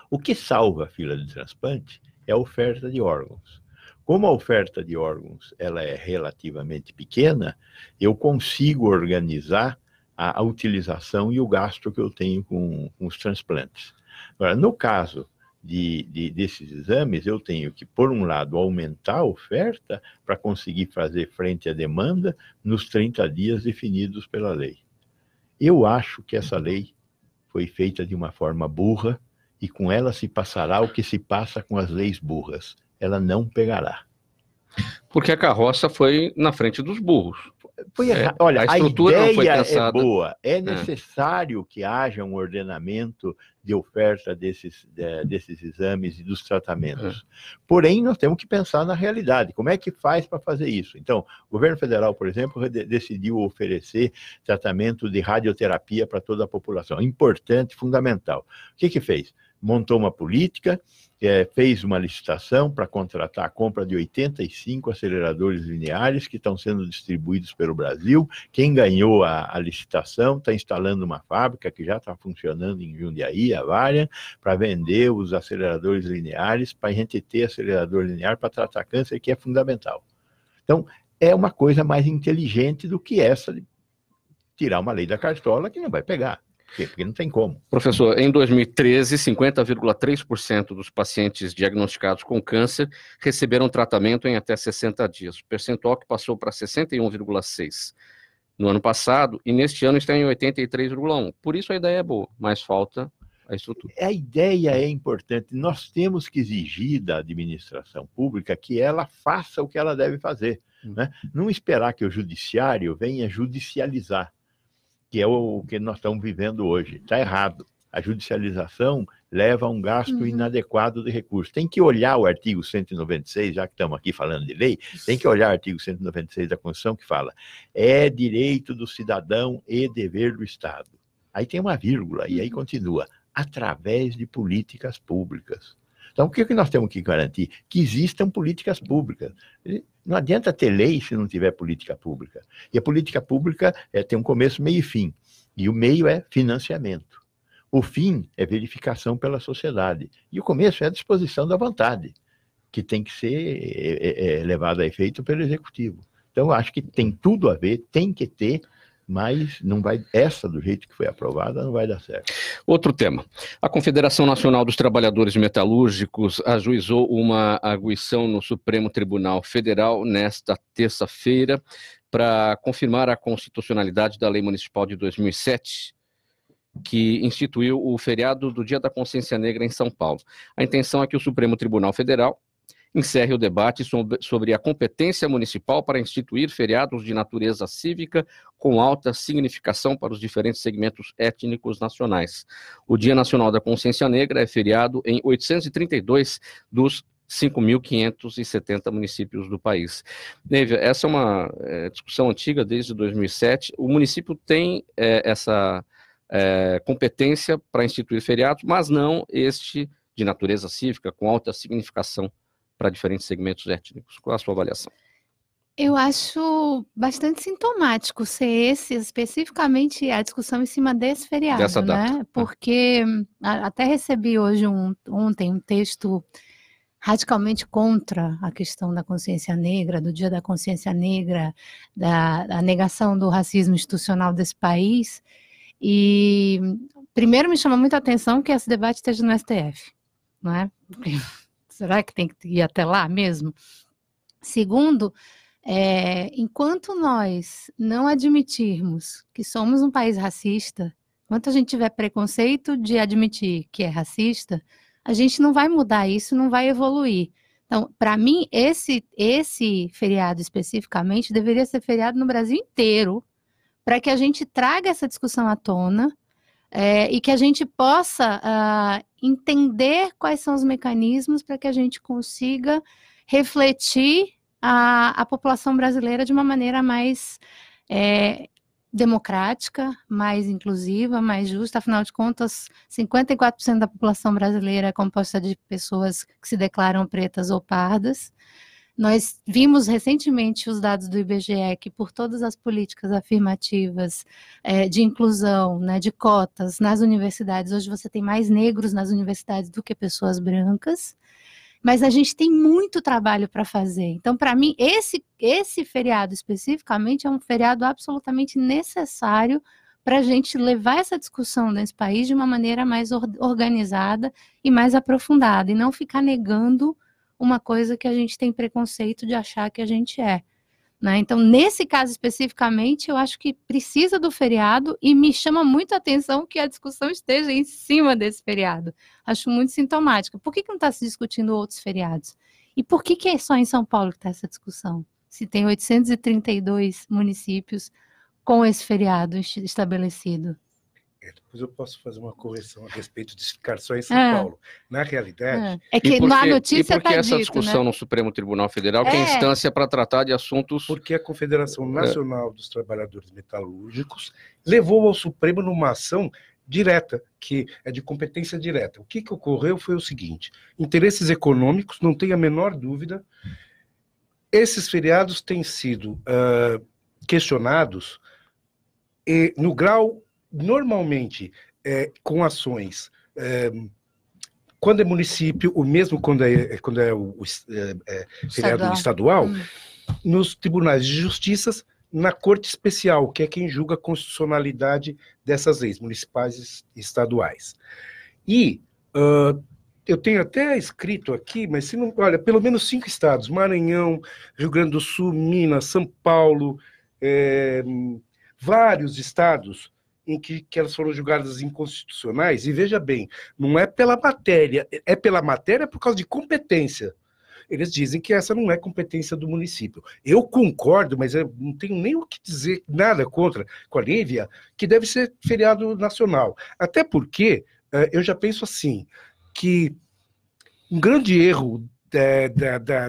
O que salva a fila de transplante é a oferta de órgãos. Como a oferta de órgãos ela é relativamente pequena, eu consigo organizar a utilização e o gasto que eu tenho com os transplantes. Agora, no caso desses exames, eu tenho que, por um lado, aumentar a oferta para conseguir fazer frente à demanda nos 30 dias definidos pela lei. Eu acho que essa lei foi feita de uma forma burra e com ela se passará o que se passa com as leis burras. Ela não pegará. Porque a carroça foi na frente dos burros. Olha, a estrutura não foi ideia pensada. É boa. É necessário que haja um ordenamento de oferta desses exames e dos tratamentos. Porém, nós temos que pensar na realidade. Como é que faz para fazer isso? Então, o governo federal, por exemplo, decidiu oferecer tratamento de radioterapia para toda a população. Importante, fundamental. O que fez? Montou uma política, fez uma licitação para contratar a compra de 85 aceleradores lineares que estão sendo distribuídos pelo Brasil. Quem ganhou a licitação está instalando uma fábrica que já está funcionando em Jundiaí, a Varian, para vender os aceleradores lineares, para a gente ter acelerador linear para tratar câncer, que é fundamental. Então, é uma coisa mais inteligente do que essa de tirar uma lei da cartola que não vai pegar. Porque não tem como. Professor, em 2013, 50,3% dos pacientes diagnosticados com câncer receberam tratamento em até 60 dias. O percentual que passou para 61,6% no ano passado, e neste ano está em 83,1%. Por isso a ideia é boa, mas falta a estrutura. A ideia é importante. Nós temos que exigir da administração pública que ela faça o que ela deve fazer, né? Não esperar que o judiciário venha judicializar, que é o que nós estamos vivendo hoje. Está errado. A judicialização leva a um gasto inadequado de recursos. Tem que olhar o artigo 196, já que estamos aqui falando de lei, tem que olhar o artigo 196 da Constituição que fala: é direito do cidadão e dever do Estado. Aí tem uma vírgula, e aí continua: através de políticas públicas. Então, o que nós temos que garantir? Que existam políticas públicas. Não adianta ter lei se não tiver política pública. E a política pública tem um começo, meio e fim. E o meio é financiamento. O fim é verificação pela sociedade. E o começo é a disposição da vontade, que tem que ser levada a efeito pelo Executivo. Então, eu acho que tem tudo a ver, tem que ter mas não vai, essa do jeito que foi aprovada não vai dar certo. Outro tema. A Confederação Nacional dos Trabalhadores Metalúrgicos ajuizou uma arguição no Supremo Tribunal Federal nesta terça-feira para confirmar a constitucionalidade da Lei Municipal de 2007, que instituiu o feriado do Dia da Consciência Negra em São Paulo. A intenção é que o Supremo Tribunal Federal encerre o debate sobre a competência municipal para instituir feriados de natureza cívica com alta significação para os diferentes segmentos étnicos nacionais. O Dia Nacional da Consciência Negra é feriado em 832 dos 5.570 municípios do país. Neiva, essa é uma discussão antiga desde 2007. O município tem essa competência para instituir feriados, mas não este de natureza cívica com alta significação para diferentes segmentos étnicos. Qual a sua avaliação? Eu acho bastante sintomático ser esse, especificamente a discussão em cima desse feriado, Dessa data, né? Porque até recebi hoje ontem um texto radicalmente contra a questão da consciência negra, do Dia da Consciência Negra, da negação do racismo institucional desse país. E primeiro me chama muita atenção que esse debate esteja no STF, não é? Será que tem que ir até lá mesmo? Segundo, enquanto nós não admitirmos que somos um país racista, enquanto a gente tiver preconceito de admitir que é racista, a gente não vai mudar isso, não vai evoluir. Então, para mim, esse feriado especificamente deveria ser feriado no Brasil inteiro, para que a gente traga essa discussão à tona, e que a gente possa entender quais são os mecanismos para que a gente consiga refletir a população brasileira de uma maneira mais democrática, mais inclusiva, mais justa. Afinal de contas, 54% da população brasileira é composta de pessoas que se declaram pretas ou pardas. Nós vimos recentemente os dados do IBGE que por todas as políticas afirmativas de inclusão, né, de cotas nas universidades, hoje você tem mais negros nas universidades do que pessoas brancas, mas a gente tem muito trabalho para fazer. Então, para mim, esse feriado especificamente é um feriado absolutamente necessário para a gente levar essa discussão nesse país de uma maneira mais organizada e mais aprofundada, e não ficar negando uma coisa que a gente tem preconceito de achar que a gente é, né? Então, nesse caso especificamente, eu acho que precisa do feriado e me chama muito a atenção que a discussão esteja em cima desse feriado. Acho muito sintomática. Por que não está se discutindo outros feriados? E por que é só em São Paulo que está essa discussão? Se tem 832 municípios com esse feriado estabelecido. Depois eu posso fazer uma correção a respeito de ficar só em São Paulo. Na realidade... É que na notícia está dito, porque essa discussão, né, no Supremo Tribunal Federal, que é instância para tratar de assuntos... Porque a Confederação Nacional dos Trabalhadores Metalúrgicos levou ao Supremo numa ação direta, que é de competência direta. O que ocorreu foi o seguinte: interesses econômicos, não tem a menor dúvida, esses feriados têm sido questionados no grau... Normalmente, com ações, quando é município, ou mesmo quando é o feriado estadual, nos tribunais de justiça, na Corte Especial, que é quem julga a constitucionalidade dessas leis municipais e estaduais. E eu tenho até escrito aqui, mas se não, olha, pelo menos 5 estados: Maranhão, Rio Grande do Sul, Minas, São Paulo, vários estados em que elas foram julgadas inconstitucionais. E veja bem, não é pela matéria, é pela matéria por causa de competência. Eles dizem que essa não é competência do município. Eu concordo, mas eu não tenho nem o que dizer, nada contra, com a Lívia, que deve ser feriado nacional. Até porque eu já penso assim, que um grande erro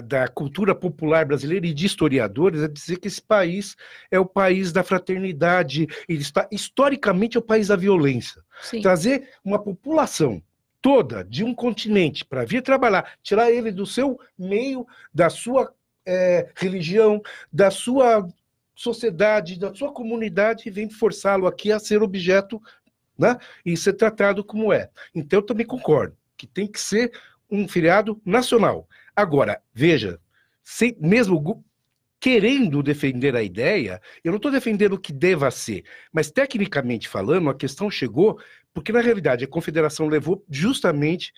da cultura popular brasileira e de historiadores é dizer que esse país é o país da fraternidade, ele está, historicamente, é o país da violência. Sim. Trazer uma população toda de um continente para vir trabalhar, tirar ele do seu meio, da sua religião, da sua sociedade, da sua comunidade, e vem forçá-lo aqui a ser objeto, né, e ser tratado como é. Então, eu também concordo que tem que ser um feriado nacional. Agora, veja, mesmo querendo defender a ideia, eu não estou defendendo o que deva ser, mas tecnicamente falando, a questão chegou porque, na realidade, a Confederação levou justamente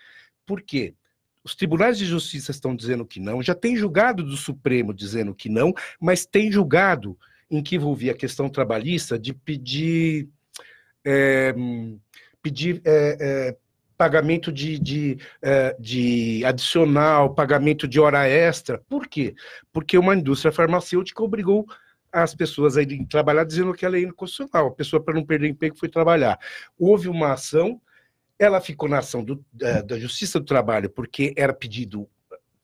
porque os tribunais de justiça estão dizendo que não, já tem julgado do Supremo dizendo que não, mas tem julgado em que envolvia a questão trabalhista de pedir pagamento de adicional, pagamento de hora extra. Por quê? Porque uma indústria farmacêutica obrigou as pessoas a irem trabalhar dizendo que a lei é inconstitucional. A pessoa, para não perder emprego, foi trabalhar. Houve uma ação, ela ficou na ação da Justiça do Trabalho, porque era pedido,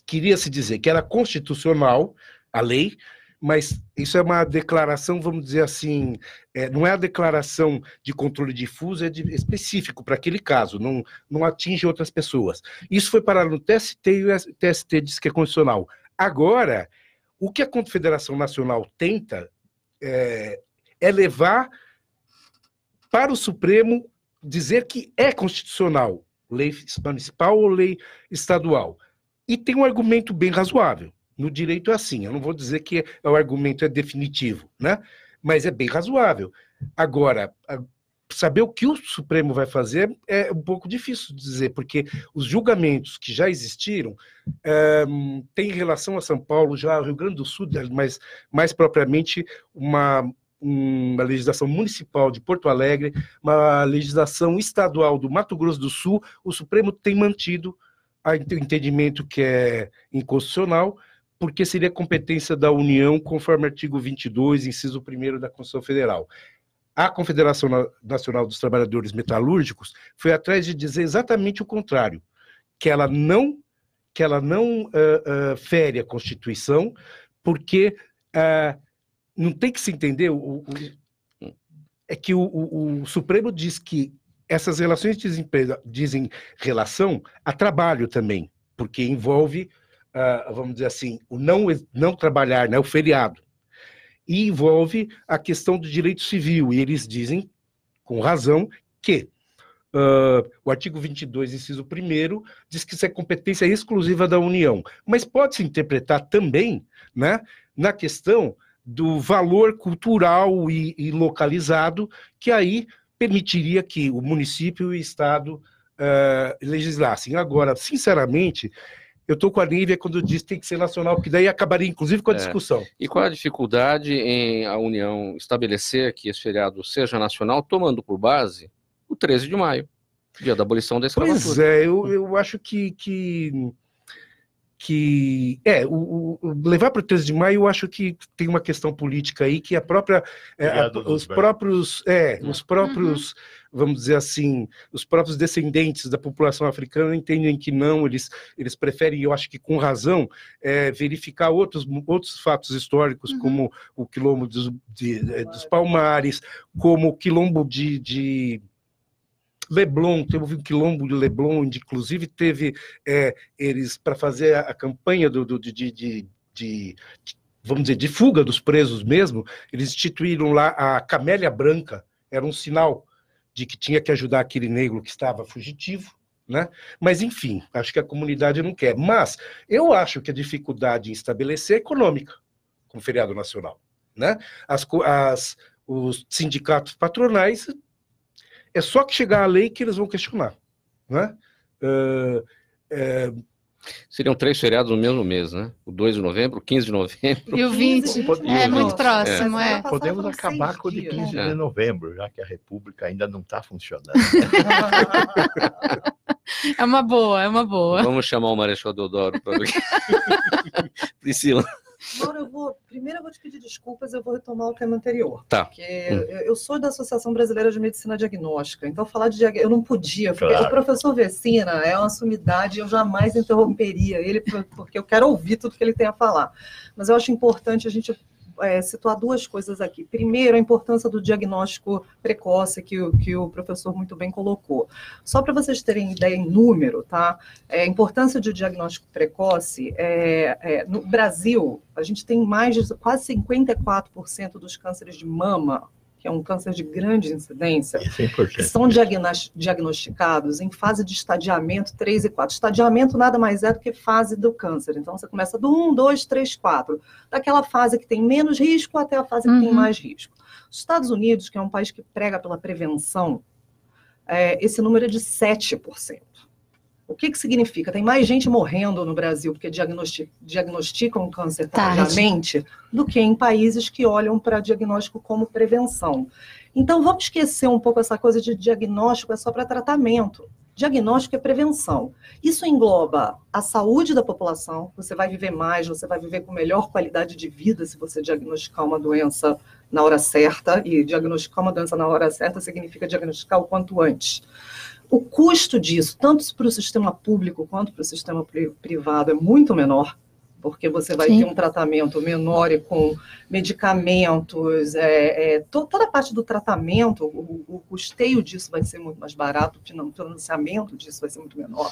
queria-se dizer que era constitucional a lei, mas isso é uma declaração, vamos dizer assim, não é a declaração de controle difuso, é específico para aquele caso, não atinge outras pessoas. Isso foi parar no TST e o TST disse que é constitucional. Agora, o que a Confederação Nacional tenta é levar para o Supremo dizer que é constitucional, lei municipal ou lei estadual. E tem um argumento bem razoável. No direito é assim, eu não vou dizer que o argumento é definitivo, né? Mas é bem razoável. Agora, saber o que o Supremo vai fazer é um pouco difícil de dizer, porque os julgamentos que já existiram têm em relação a São Paulo, já ao Rio Grande do Sul, mas mais propriamente uma legislação municipal de Porto Alegre, uma legislação estadual do Mato Grosso do Sul. O Supremo tem mantido o entendimento que é inconstitucional, porque seria competência da União, conforme o artigo 22, inciso 1º da Constituição Federal. A Confederação Nacional dos Trabalhadores Metalúrgicos foi atrás de dizer exatamente o contrário, que ela não fere a Constituição, porque não tem que se entender, é que o Supremo diz que essas relações dizem relação a trabalho também, porque envolve, vamos dizer assim, o não trabalhar, né, o feriado. E envolve a questão do direito civil, e eles dizem, com razão, que o artigo 22, inciso 1º, diz que isso é competência exclusiva da União, mas pode-se interpretar também, né, na questão do valor cultural e localizado, que aí permitiria que o município e o Estado legislassem. Agora, sinceramente, eu estou com a Nívia quando diz que tem que ser nacional, porque daí acabaria, inclusive, com a discussão. E qual a dificuldade em a União estabelecer que esse feriado seja nacional, tomando por base o 13 de maio, dia da abolição da escravatura? Pois é, eu acho que levar para o 13 de maio, eu acho que tem uma questão política aí, que a própria, os próprios, vamos dizer assim, os próprios descendentes da população africana entendem que não, eles preferem, eu acho que com razão, verificar outros fatos históricos, como o quilombo dos Palmares, como o quilombo de Leblon, teve um quilombo de Leblon, onde inclusive teve eles, para fazer a campanha vamos dizer, de fuga dos presos mesmo, eles instituíram lá a camélia branca, era um sinal de que tinha que ajudar aquele negro que estava fugitivo, né? Mas, enfim, acho que a comunidade não quer. Mas eu acho que a dificuldade em estabelecer é econômica, com o feriado nacional, né? Os sindicatos patronais, é só que chegar a lei que eles vão questionar, né? Seriam 3 feriados no mesmo mês, né? O 2 de novembro, o 15 de novembro. E o 20. É muito próximo, Podemos acabar com o de 15 de novembro, já que a República ainda não está funcionando. É uma boa, é uma boa. Vamos chamar o Marechal Deodoro para ver. Priscila. Mauro, primeiro eu vou te pedir desculpas, eu vou retomar o tema anterior. Tá. Porque eu sou da Associação Brasileira de Medicina Diagnóstica, então falar de eu não podia, porque o professor Vecina é uma sumidade, eu jamais interromperia ele, porque eu quero ouvir tudo que ele tem a falar. Mas eu acho importante a gente situar duas coisas aqui. Primeiro, a importância do diagnóstico precoce, que o professor muito bem colocou. Só para vocês terem ideia em número, tá? A importância do diagnóstico precoce, no Brasil, a gente tem mais de quase 54% dos cânceres de mama, que que é um câncer de grande incidência, Isso é importante. que são diagnosticados em fase de estadiamento 3 e 4. Estadiamento nada mais é do que fase do câncer. Então, você começa do 1, 2, 3, 4. Daquela fase que tem menos risco até a fase que tem mais risco. Os Estados Unidos, que é um país que prega pela prevenção, esse número é de 7%. O que significa? Tem mais gente morrendo no Brasil porque diagnosticam câncer tardiamente do que em países que olham para diagnóstico como prevenção. Então, vamos esquecer um pouco essa coisa de diagnóstico é só para tratamento. Diagnóstico é prevenção. Isso engloba a saúde da população, você vai viver mais, você vai viver com melhor qualidade de vida se você diagnosticar uma doença na hora certa, e diagnosticar uma doença na hora certa significa diagnosticar o quanto antes. O custo disso, tanto para o sistema público quanto para o sistema privado, é muito menor, porque você vai ter um tratamento menor e com medicamentos, toda a parte do tratamento, o custeio disso vai ser muito mais barato, o financiamento disso vai ser muito menor.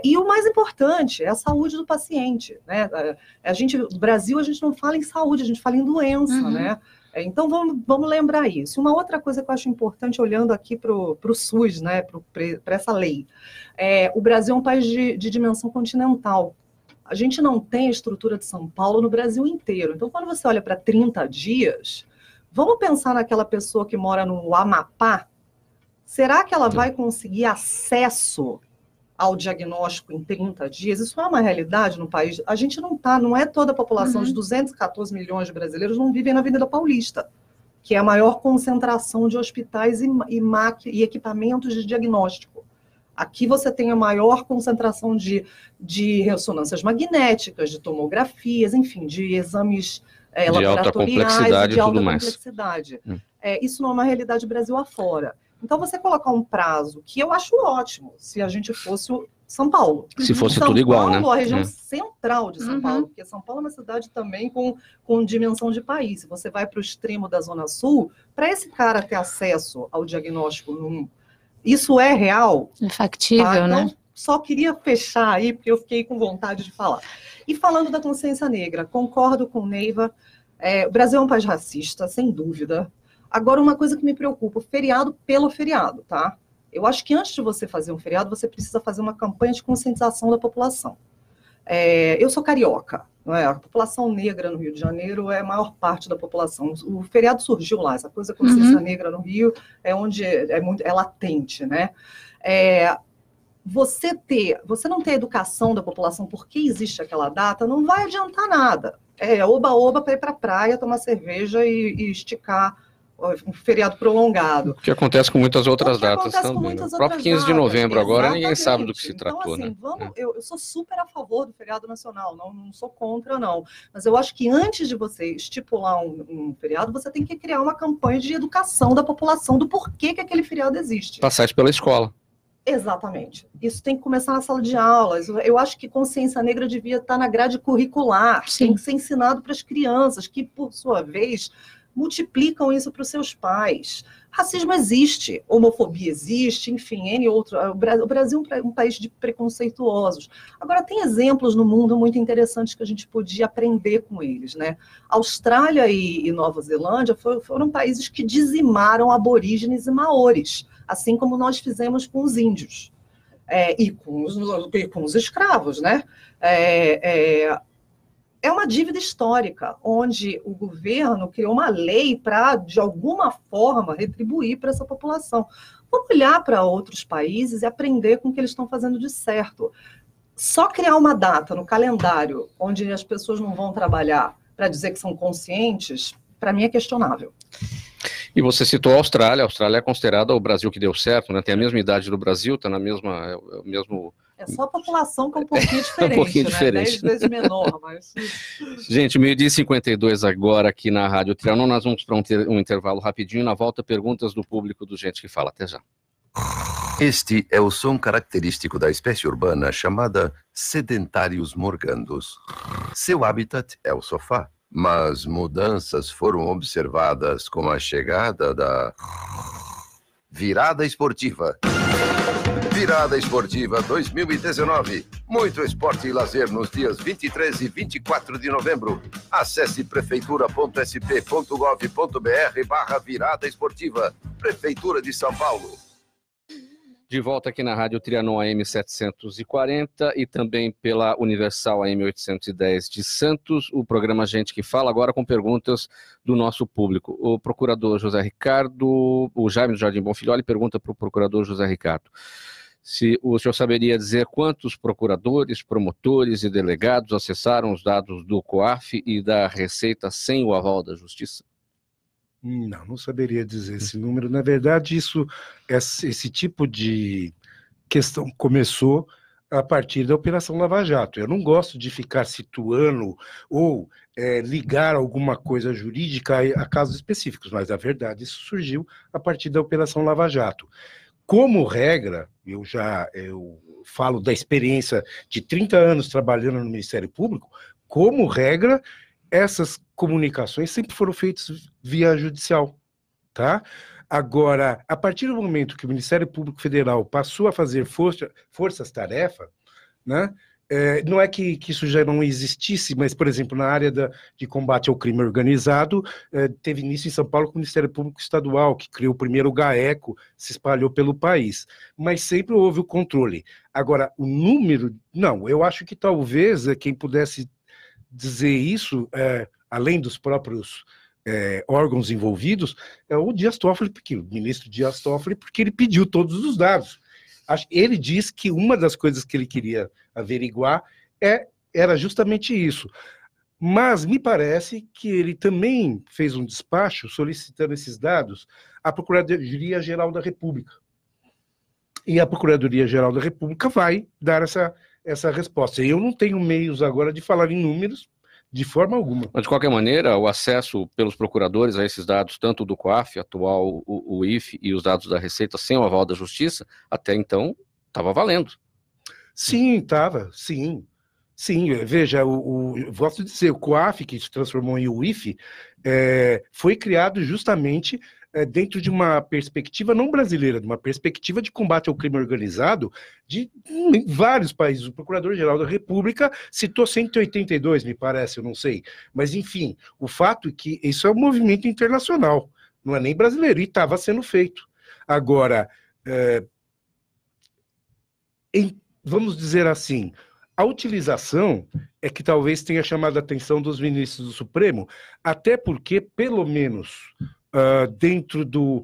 E o mais importante é a saúde do paciente, né? No Brasil, a gente não fala em saúde, a gente fala em doença, né? Então, vamos lembrar isso. Uma outra coisa que eu acho importante, olhando aqui para o SUS, né, para essa lei, o Brasil é um país de dimensão continental. A gente não tem a estrutura de São Paulo no Brasil inteiro. Então, quando você olha para 30 dias, vamos pensar naquela pessoa que mora no Amapá. Será que ela vai conseguir acesso ao diagnóstico em 30 dias? Isso é uma realidade no país. A gente não é toda a população de 214 milhões de brasileiros não vivem na Avenida Paulista, que é a maior concentração de hospitais e equipamentos de diagnóstico. Aqui você tem a maior concentração de ressonâncias magnéticas, de tomografias, enfim, de exames laboratoriais de alta complexidade. Isso não é uma realidade Brasil afora. Então, você colocar um prazo, que eu acho ótimo, se a gente fosse São Paulo. Se fosse tudo igual, né? A região central de São Paulo, porque São Paulo é uma cidade também com dimensão de país. Se você vai para o extremo da Zona Sul, para esse cara ter acesso ao diagnóstico, isso é real? É factível, então, né? Só queria fechar aí, porque eu fiquei com vontade de falar. E falando da consciência negra, concordo com o Neiva, o Brasil é um país racista, sem dúvida. Agora, uma coisa que me preocupa, o feriado pelo feriado, tá? Eu acho que antes de você fazer um feriado, você precisa fazer uma campanha de conscientização da população. Eu sou carioca, não é? A população negra no Rio de Janeiro é a maior parte da população. O feriado surgiu lá, essa coisa da consciência negra no Rio é onde é latente, né? Você não ter educação da população porque existe aquela data, não vai adiantar nada. Oba-oba para ir para a praia, tomar cerveja e esticar um feriado prolongado. O que acontece com muitas outras datas também. O próprio 15 de novembro agora, ninguém sabe do que se tratou. Então, assim, eu sou super a favor do feriado nacional, não sou contra, não. Mas eu acho que antes de você estipular um feriado, você tem que criar uma campanha de educação da população do porquê que aquele feriado existe. Passar isso pela escola. Exatamente. Isso tem que começar na sala de aulas. Eu acho que consciência negra devia estar na grade curricular. Sim. Tem que ser ensinado para as crianças, que, por sua vez, multiplicam isso para os seus pais. Racismo existe, homofobia existe, enfim, N outro. O Brasil é um país de preconceituosos. Agora, tem exemplos no mundo muito interessantes que a gente podia aprender com eles, né? Austrália e Nova Zelândia foram países que dizimaram aborígenes e maores, assim como nós fizemos com os índios e com os escravos, né? É uma dívida histórica, onde o governo criou uma lei para, de alguma forma, retribuir para essa população. Vamos olhar para outros países e aprender com o que eles estão fazendo de certo. Só criar uma data no calendário onde as pessoas não vão trabalhar para dizer que são conscientes, para mim é questionável. E você citou a Austrália. A Austrália é considerada o Brasil que deu certo, né? Tem a mesma idade do Brasil, está na mesma... É só a população que é um pouquinho diferente, um pouquinho né? diferente. 10 vezes menor, mas... Gente, 12h52 agora aqui na Rádio Trianon. Nós vamos para um intervalo rapidinho. Na volta, perguntas do público do Gente que Fala. Até já. Este é o som característico da espécie urbana chamada Sedentarius morgandus. Seu habitat é o sofá, mas mudanças foram observadas com a chegada da virada esportiva. Virada Esportiva 2019. Muito esporte e lazer nos dias 23 e 24 de novembro. Acesse prefeitura.sp.gov.br/virada esportiva. Prefeitura de São Paulo. De volta aqui na Rádio Trianon AM 740 e também pela Universal AM 810 de Santos, o programa Gente que Fala, agora com perguntas do nosso público. O procurador José Ricardo, o Jaime do Jardim Bonfilholi pergunta para o procurador José Ricardo se o senhor saberia dizer quantos procuradores, promotores e delegados acessaram os dados do COAF e da Receita sem o aval da Justiça? Não saberia dizer esse número. Na verdade, esse tipo de questão começou a partir da Operação Lava Jato. Eu não gosto de ficar situando ou ligar alguma coisa jurídica a casos específicos, mas, na verdade, isso surgiu a partir da Operação Lava Jato. Como regra, eu falo da experiência de 30 anos trabalhando no Ministério Público, como regra, essas comunicações sempre foram feitas via judicial, tá? Agora, a partir do momento que o Ministério Público Federal passou a fazer forças-tarefa, né, não é que isso já não existisse, mas, por exemplo, na área de combate ao crime organizado, teve início em São Paulo com o Ministério Público Estadual, que criou o primeiro GAECO, se espalhou pelo país, mas sempre houve o controle. Agora, o número, não, eu acho que talvez quem pudesse dizer isso, além dos próprios órgãos envolvidos, é o Dias Toffoli, porque o ministro Dias Toffoli, porque ele pediu todos os dados. Ele disse que uma das coisas que ele queria averiguar era justamente isso. Mas me parece que ele também fez um despacho solicitando esses dados à Procuradoria-Geral da República. E a Procuradoria-Geral da República vai dar essa resposta. Eu não tenho meios agora de falar em números de forma alguma. Mas, de qualquer maneira, o acesso pelos procuradores a esses dados, tanto do COAF, atual o IFE, e os dados da Receita sem o aval da Justiça, até então, estava valendo. Sim, estava, sim. Sim, veja, gosto de dizer, o COAF, que se transformou em o IFE, foi criado justamente dentro de uma perspectiva não brasileira, de uma perspectiva de combate ao crime organizado em vários países. O Procurador-Geral da República citou 182, me parece, eu não sei. Mas, enfim, o fato é que isso é um movimento internacional, não é nem brasileiro, e estava sendo feito. Agora, vamos dizer assim, a utilização é que talvez tenha chamado a atenção dos ministros do Supremo, até porque, pelo menos dentro do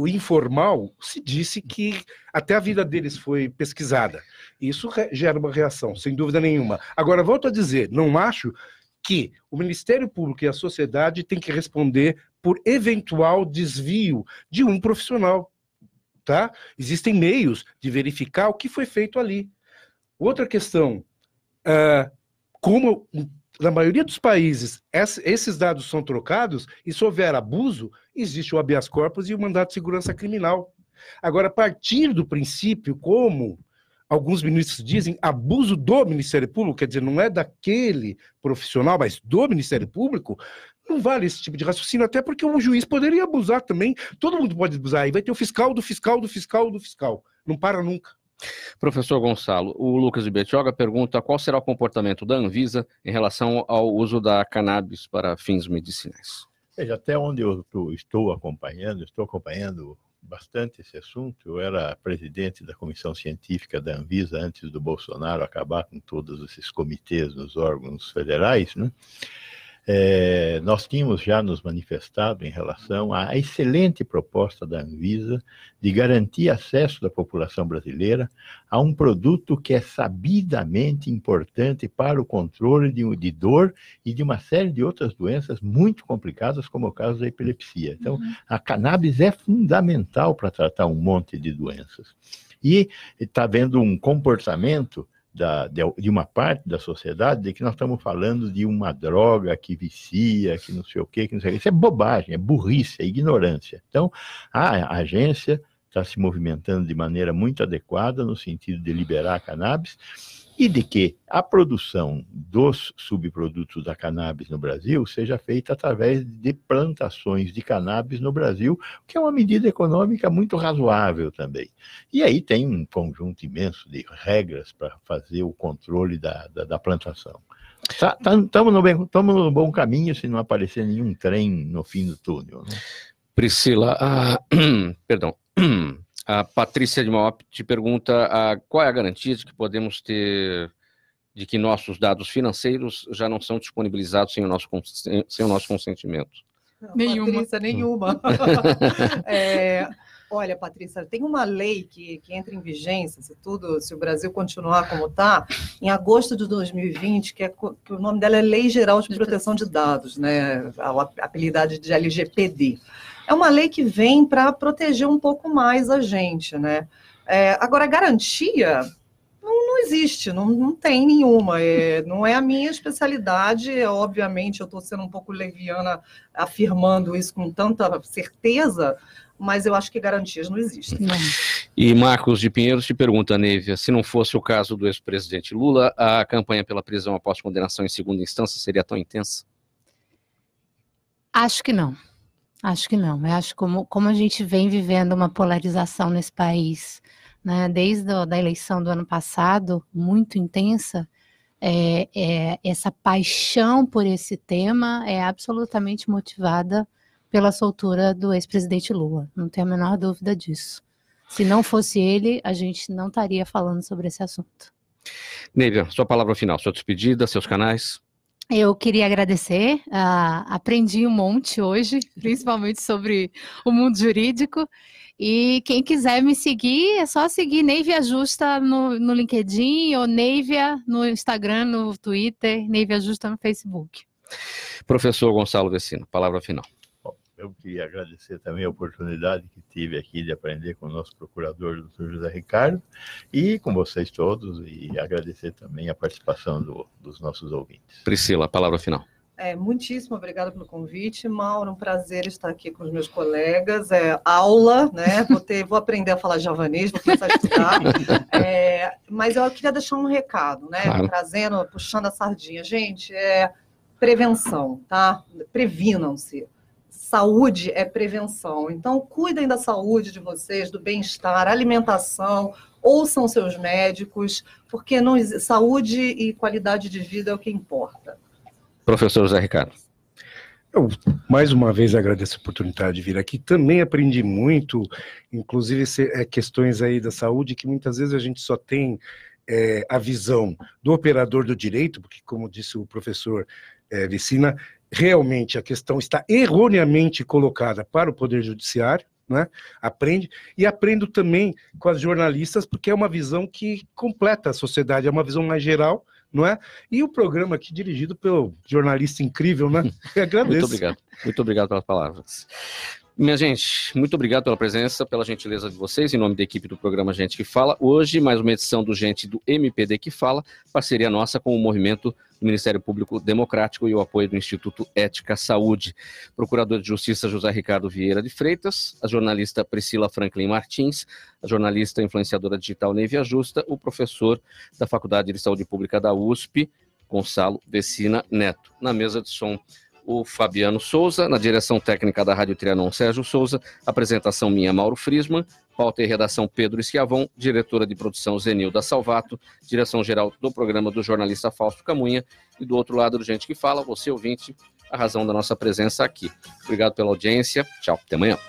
informal, se disse que até a vida deles foi pesquisada. Isso gera uma reação, sem dúvida nenhuma. Agora, volto a dizer, não acho que o Ministério Público e a sociedade têm que responder por eventual desvio de um profissional, tá? Existem meios de verificar o que foi feito ali. Outra questão, como na maioria dos países esses dados são trocados, e se houver abuso, existe o habeas corpus e o mandato de segurança criminal. Agora, a partir do princípio, como alguns ministros dizem, abuso do Ministério Público, quer dizer, não é daquele profissional, mas do Ministério Público, não vale esse tipo de raciocínio, até porque o juiz poderia abusar também, todo mundo pode abusar, e vai ter o fiscal do fiscal do fiscal do fiscal, não para nunca. Professor Gonçalo, o Lucas de Betioga pergunta qual será o comportamento da Anvisa em relação ao uso da cannabis para fins medicinais. Veja, até onde eu estou acompanhando bastante esse assunto. Eu era presidente da comissão científica da Anvisa antes do Bolsonaro acabar com todos esses comitês nos órgãos federais, né? Nós tínhamos já nos manifestado em relação à excelente proposta da Anvisa de garantir acesso da população brasileira a um produto que é sabidamente importante para o controle de dor e de uma série de outras doenças muito complicadas, como o caso da epilepsia. Então, a cannabis é fundamental para tratar um monte de doenças. E está havendo um comportamento de uma parte da sociedade de que nós estamos falando de uma droga que vicia, que não sei o quê, que não sei o quê. Isso é bobagem, é burrice, é ignorância. Então, a agência está se movimentando de maneira muito adequada no sentido de liberar a cannabis e de que a produção dos subprodutos da cannabis no Brasil seja feita através de plantações de cannabis no Brasil, que é uma medida econômica muito razoável também. E aí tem um conjunto imenso de regras para fazer o controle da plantação. Estamos no bom caminho se não aparecer nenhum trem no fim do túnel, né? Priscila, perdão, a Patrícia de Mauá te pergunta qual é a garantia de que podemos ter, de que nossos dados financeiros já não são disponibilizados sem o nosso consentimento? Não, nenhuma. Patrícia, nenhuma. Olha, Patrícia, tem uma lei que entra em vigência, se o Brasil continuar como está, em agosto de 2020, que o nome dela é Lei Geral de Proteção de Dados, né? Apelidada de LGPD. É uma lei que vem para proteger um pouco mais a gente, né? Agora, garantia não existe, não tem nenhuma. Não é a minha especialidade, obviamente, eu estou sendo um pouco leviana afirmando isso com tanta certeza, mas eu acho que garantias não existem. E Marcos de Pinheiros te pergunta, Nívia, se não fosse o caso do ex-presidente Lula, a campanha pela prisão após condenação em segunda instância seria tão intensa? Acho que não. Acho que não. Eu acho que como a gente vem vivendo uma polarização nesse país, né, desde a eleição do ano passado, muito intensa, essa paixão por esse tema é absolutamente motivada pela soltura do ex-presidente Lula. Não tenho a menor dúvida disso. Se não fosse ele, a gente não estaria falando sobre esse assunto. Nívia, sua palavra final, sua despedida, seus canais. Eu queria agradecer, aprendi um monte hoje, principalmente sobre o mundo jurídico, e quem quiser me seguir, é só seguir Nívia Justa no LinkedIn, ou Nívia no Instagram, no Twitter, Nívia Justa no Facebook. Professor Gonçalo Vecina, palavra final. Eu queria agradecer também a oportunidade que tive aqui de aprender com o nosso procurador, Dr. José Ricardo, e com vocês todos, e agradecer também a participação dos nossos ouvintes. Priscila, palavra final. Muitíssimo obrigada pelo convite, Mauro, um prazer estar aqui com os meus colegas, aula, né, vou aprender a falar javanês, vou começar a estudar, mas eu queria deixar um recado, né, claro. Puxando a sardinha, gente, prevenção, tá, previnam-se. Saúde é prevenção, então cuidem da saúde de vocês, do bem-estar, alimentação, ouçam seus médicos, porque saúde e qualidade de vida é o que importa. Professor José Ricardo. Eu, mais uma vez, agradeço a oportunidade de vir aqui. Também aprendi muito, inclusive questões aí da saúde, que muitas vezes a gente só tem a visão do operador do direito, porque, como disse o professor Vecina, realmente a questão está erroneamente colocada para o Poder Judiciário, né? Aprendo também com as jornalistas, porque é uma visão que completa a sociedade, é uma visão mais geral, não é? E o programa aqui dirigido pelo jornalista incrível, né? Eu agradeço. Muito obrigado pelas palavras. Minha gente, muito obrigado pela presença, pela gentileza de vocês, em nome da equipe do programa Gente que Fala. Hoje, mais uma edição do Gente do MPD que Fala, parceria nossa com o movimento do Ministério Público Democrático e o apoio do Instituto Ética Saúde. Procurador de Justiça José Ricardo Vieira de Freitas, a jornalista Priscila Franklin Martins, a jornalista influenciadora digital Nívia Justa, o professor da Faculdade de Saúde Pública da USP, Gonçalo Vecina Neto. Na mesa de som, o Fabiano Souza, na direção técnica da Rádio Trianon, Sérgio Souza, apresentação minha, Mauro Frisman, pauta e redação Pedro Schiavon, diretora de produção Zenilda Salvato, direção-geral do programa do jornalista Fausto Camunha, e do outro lado do Gente que Fala, você ouvinte, a razão da nossa presença aqui. Obrigado pela audiência, tchau, até amanhã.